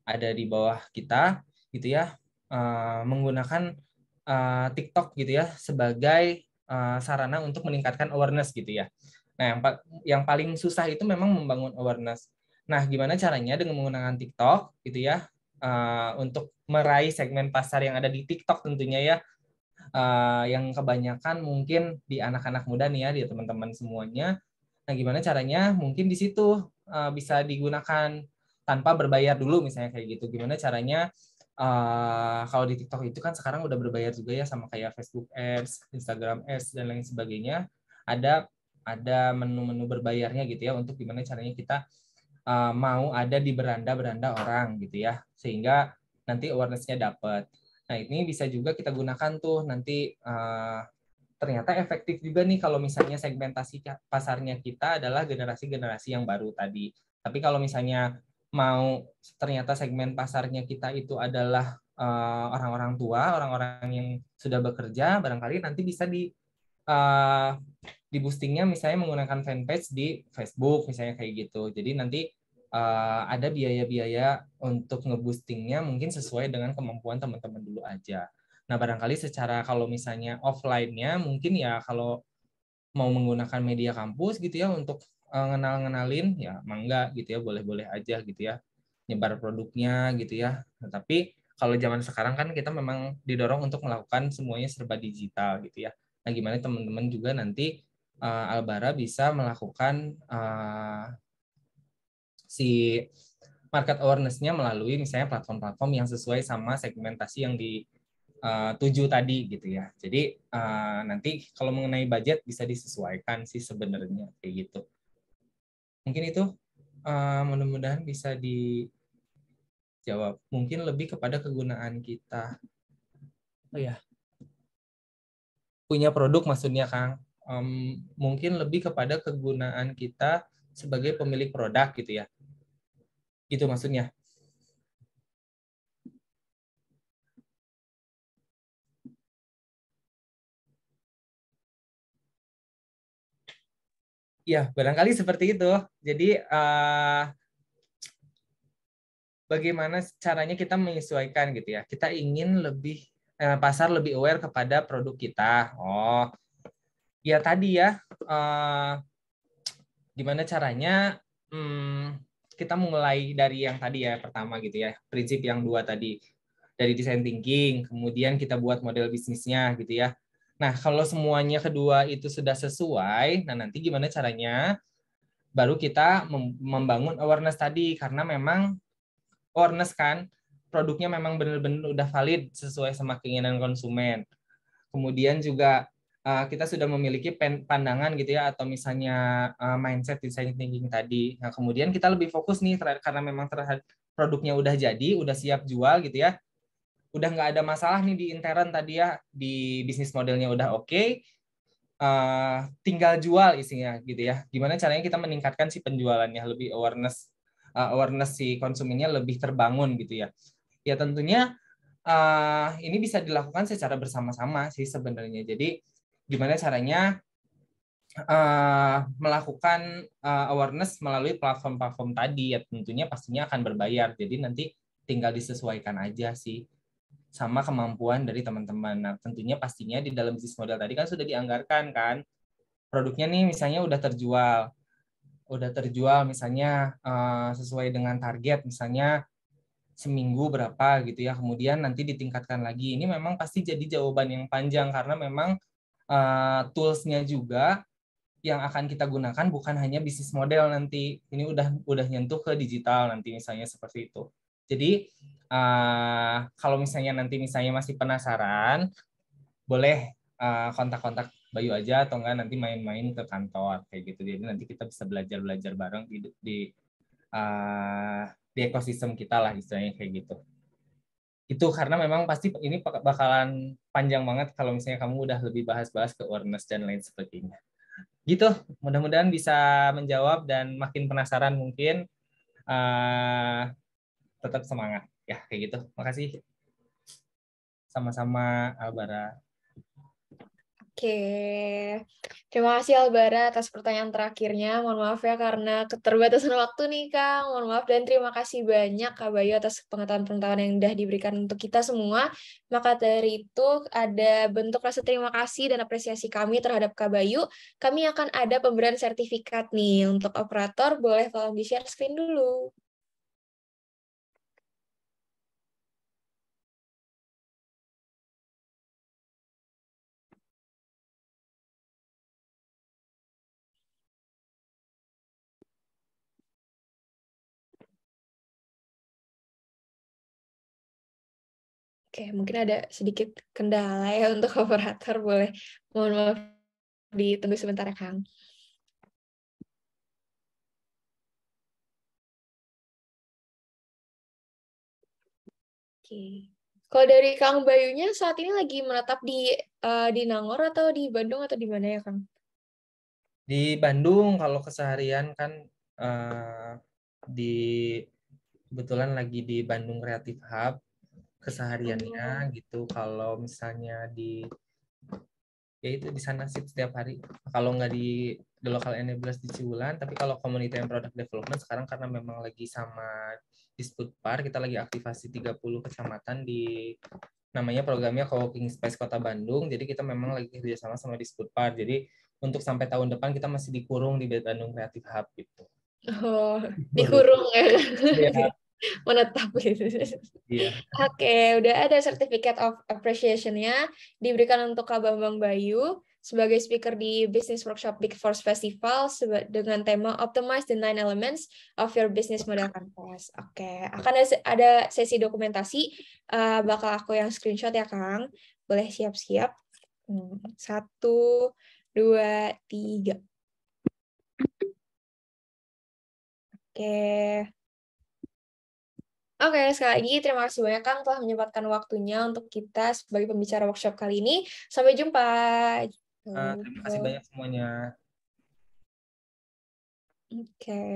ada di bawah kita gitu ya, menggunakan TikTok gitu ya sebagai sarana untuk meningkatkan awareness gitu ya. Nah, yang paling susah itu memang membangun awareness. Nah, gimana caranya dengan menggunakan TikTok gitu ya, untuk meraih segmen pasar yang ada di TikTok tentunya ya, yang kebanyakan mungkin di anak-anak muda nih ya, di teman-teman semuanya. Nah, gimana caranya mungkin di situ bisa digunakan tanpa berbayar dulu misalnya kayak gitu. Gimana caranya kalau di TikTok itu kan sekarang udah berbayar juga ya sama kayak Facebook Ads, Instagram Ads dan lain sebagainya. Ada menu-menu berbayarnya gitu ya untuk gimana caranya kita mau ada di beranda-beranda orang gitu ya, sehingga nanti awareness-nya dapat. Nah, ini bisa juga kita gunakan tuh nanti ternyata efektif juga nih kalau misalnya segmentasi pasarnya kita adalah generasi-generasi yang baru tadi. Tapi kalau misalnya mau ternyata segmen pasarnya kita itu adalah orang-orang tua, orang-orang yang sudah bekerja, barangkali nanti bisa di boostingnya misalnya menggunakan fanpage di Facebook misalnya kayak gitu. Jadi nanti ada biaya-biaya untuk ngeboostingnya mungkin sesuai dengan kemampuan teman-teman dulu aja. Nah, barangkali secara kalau misalnya offline-nya mungkin ya kalau mau menggunakan media kampus gitu ya untuk ngenalin ya mangga gitu ya, boleh-boleh aja gitu ya. Nyebar produknya gitu ya. Nah, tapi kalau zaman sekarang kan kita memang didorong untuk melakukan semuanya serba digital gitu ya. Nah, gimana teman-teman juga nanti Albara bisa melakukan si market awareness-nya melalui misalnya platform-platform yang sesuai sama segmentasi yang dituju tadi gitu ya. Jadi nanti kalau mengenai budget bisa disesuaikan sih sebenarnya kayak gitu. Mungkin itu mudah-mudahan bisa dijawab. Mungkin lebih kepada kegunaan kita. Oh ya, punya produk maksudnya Kang. Mungkin lebih kepada kegunaan kita sebagai pemilik produk gitu ya. Gitu maksudnya. Ya, barangkali seperti itu. Jadi bagaimana caranya kita menyesuaikan gitu ya. Kita ingin lebih pasar lebih aware kepada produk kita. Oh, ya tadi ya. Gimana caranya kita mulai dari yang tadi ya, pertama gitu ya, prinsip yang 2 tadi, dari design thinking, kemudian kita buat model bisnisnya gitu ya. Nah, kalau semuanya kedua itu sudah sesuai, nah nanti gimana caranya baru kita membangun awareness tadi, karena memang awareness kan produknya memang benar-benar udah valid sesuai sama keinginan konsumen. Kemudian juga kita sudah memiliki pandangan gitu ya, atau misalnya mindset design thinking tadi. Nah, kemudian kita lebih fokus nih karena memang terhadap produknya udah jadi, udah siap jual gitu ya. Udah nggak ada masalah nih di intern tadi ya, di bisnis modelnya udah oke. Tinggal jual isinya gitu ya. Gimana caranya kita meningkatkan si penjualannya, lebih awareness si konsumennya lebih terbangun gitu ya. Ya tentunya ini bisa dilakukan secara bersama-sama sih sebenarnya. Jadi gimana caranya melakukan awareness melalui platform-platform tadi, ya tentunya pastinya akan berbayar. Jadi nanti tinggal disesuaikan aja sih sama kemampuan dari teman-teman. Nah, tentunya pastinya di dalam bisnis model tadi kan sudah dianggarkan kan, produknya nih misalnya udah terjual misalnya sesuai dengan target, misalnya seminggu berapa gitu ya, kemudian nanti ditingkatkan lagi. Ini memang pasti jadi jawaban yang panjang, karena memang tools-nya juga yang akan kita gunakan bukan hanya bisnis model nanti, ini udah nyentuh ke digital nanti misalnya seperti itu. Jadi kalau misalnya nanti masih penasaran, boleh kontak-kontak Bayu aja, atau enggak nanti main-main ke kantor kayak gitu. Jadi nanti kita bisa belajar bareng di ekosistem kita lah istilahnya kayak gitu. Itu karena memang pasti ini bakalan panjang banget kalau misalnya kamu udah lebih bahas-bahas ke awareness dan lain sebagainya. Gitu, mudah-mudahan bisa menjawab, dan makin penasaran mungkin tetap semangat ya kayak gitu. Makasih. Sama-sama Albara. Oke, terima kasih Albara atas pertanyaan terakhirnya. Mohon maaf ya karena keterbatasan waktu nih Kang. Mohon maaf, dan terima kasih banyak Kak Bayu atas pengetahuan-pengetahuan yang sudah diberikan untuk kita semua. Maka dari itu ada bentuk rasa terima kasih dan apresiasi kami terhadap Kak Bayu. Kami akan ada pemberian sertifikat nih untuk operator. Boleh tolong di-share screen dulu. Oke, mungkin ada sedikit kendala ya untuk operator. Boleh, mohon maaf, ditunggu sebentar ya, Kang. Oke. Kalau dari Kang Bayunya saat ini lagi menetap di Nangor atau di Bandung atau di mana ya, Kang? Di Bandung, kalau keseharian kan di kebetulan lagi di Bandung Creative Hub kesehariannya gitu. Kalau misalnya ya itu di sana sih setiap hari. Kalau nggak di local enablers di Ciulan, tapi kalau community and product development sekarang karena memang lagi sama Disputpar, kita lagi aktivasi 30 kecamatan di namanya programnya Co-working Space Kota Bandung. Jadi kita memang lagi kerjasama sama Disputpar. Jadi untuk sampai tahun depan kita masih dikurung di Bandung Creative Hub gitu. Oh, dikurung ya. Iya. Menetap gitu. Iya. Oke, udah ada Certificate of Appreciation-nya diberikan untuk Kak Bambang Bayu sebagai speaker di Business Workshop Big Force Festival dengan tema Optimize the 9 Elements of Your Business Model Canvas. Oke, akan ada sesi dokumentasi, bakal aku yang screenshot ya Kang. Boleh siap-siap. 1, 2, 3. Oke. Oke, sekali lagi terima kasih banyak Kang telah menyempatkan waktunya untuk kita sebagai pembicara workshop kali ini. Sampai jumpa. Terima kasih banyak semuanya. Oke.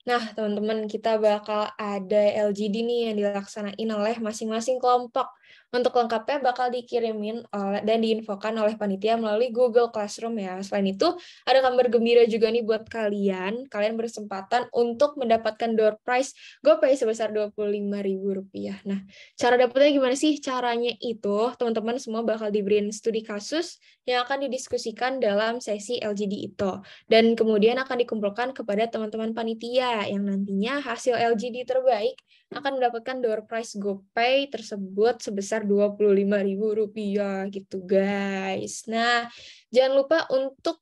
Nah, teman-teman, kita bakal ada LGD nih yang dilaksanain oleh masing-masing kelompok. Untuk lengkapnya bakal dikirimin dan diinfokan oleh panitia melalui Google Classroom ya. Selain itu, ada kabar gembira juga nih buat kalian. Kalian bersempatan untuk mendapatkan door prize GoPay sebesar Rp25.000. Nah, cara dapetnya gimana sih? Caranya itu, teman-teman semua bakal diberiin studi kasus yang akan didiskusikan dalam sesi LGD itu. Dan kemudian akan dikumpulkan kepada teman-teman panitia yang nantinya hasil LGD terbaik akan mendapatkan door prize GoPay tersebut sebesar Rp25.000 gitu guys. Nah, jangan lupa untuk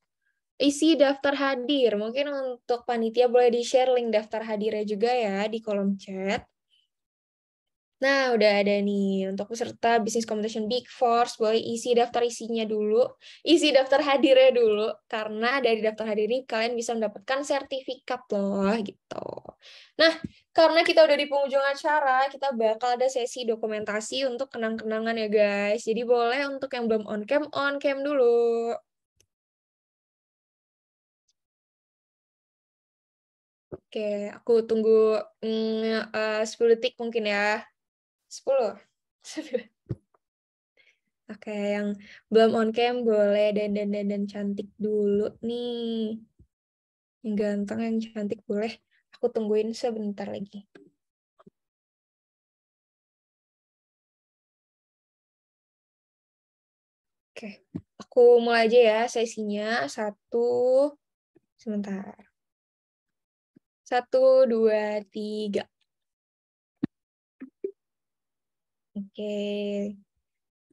isi daftar hadir. Mungkin untuk panitia boleh di-share link daftar hadirnya juga ya di kolom chat. Nah, udah ada nih untuk peserta Business Competition Big Force, boleh isi daftar isinya dulu, isi daftar hadirnya dulu, karena dari daftar hadir ini kalian bisa mendapatkan sertifikat loh, gitu. Nah, karena kita udah di penghujung acara, kita bakal ada sesi dokumentasi untuk kenang-kenangan ya guys. Jadi boleh untuk yang belum on cam dulu. Oke, aku tunggu 10 detik mungkin ya. 10. Oke, yang belum on cam boleh dan cantik dulu nih. Yang ganteng, yang cantik boleh. Aku tungguin sebentar lagi. Oke, aku mulai aja ya sesinya. Sebentar. 1, 2, 3. Oke.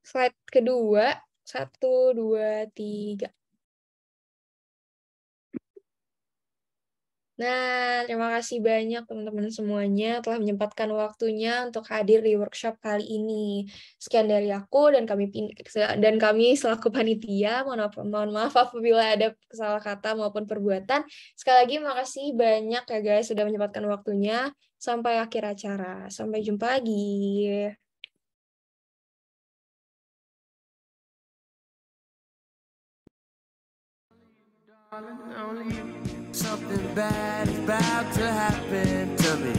Slide kedua. 1, 2, 3. Nah, terima kasih banyak teman-teman semuanya telah menyempatkan waktunya untuk hadir di workshop kali ini. Sekian dari aku dan kami selaku panitia. Mohon maaf apabila ada salah kata maupun perbuatan. Sekali lagi makasih banyak ya guys sudah menyempatkan waktunya sampai akhir acara. Sampai jumpa lagi. Something bad is about to happen to me.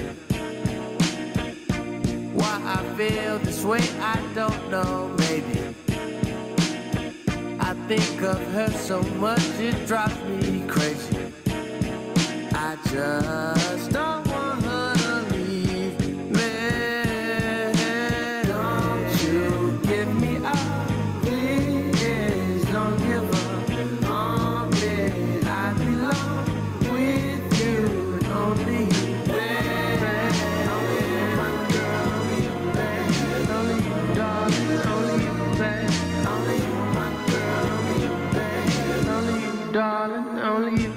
Why I feel this way, I don't know, maybe I think of her so much, it drives me crazy. I just don't want her to leave me. Don't you give me up, please, don't give up. Darling, only you.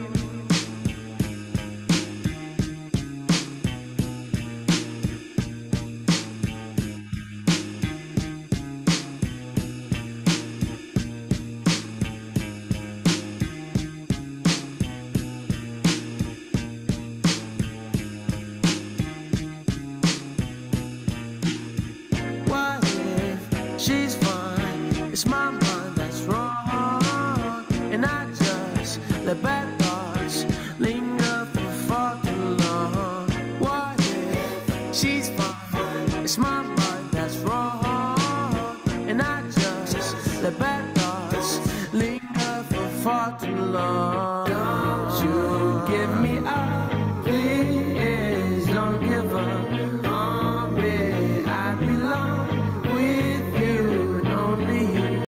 What if she's fine? It's my mind that's wrong, and I just let bad thoughts linger for far too long. What if she's fine? It's my mind that's wrong, and I just let bad thoughts linger for far too long. Don't you give me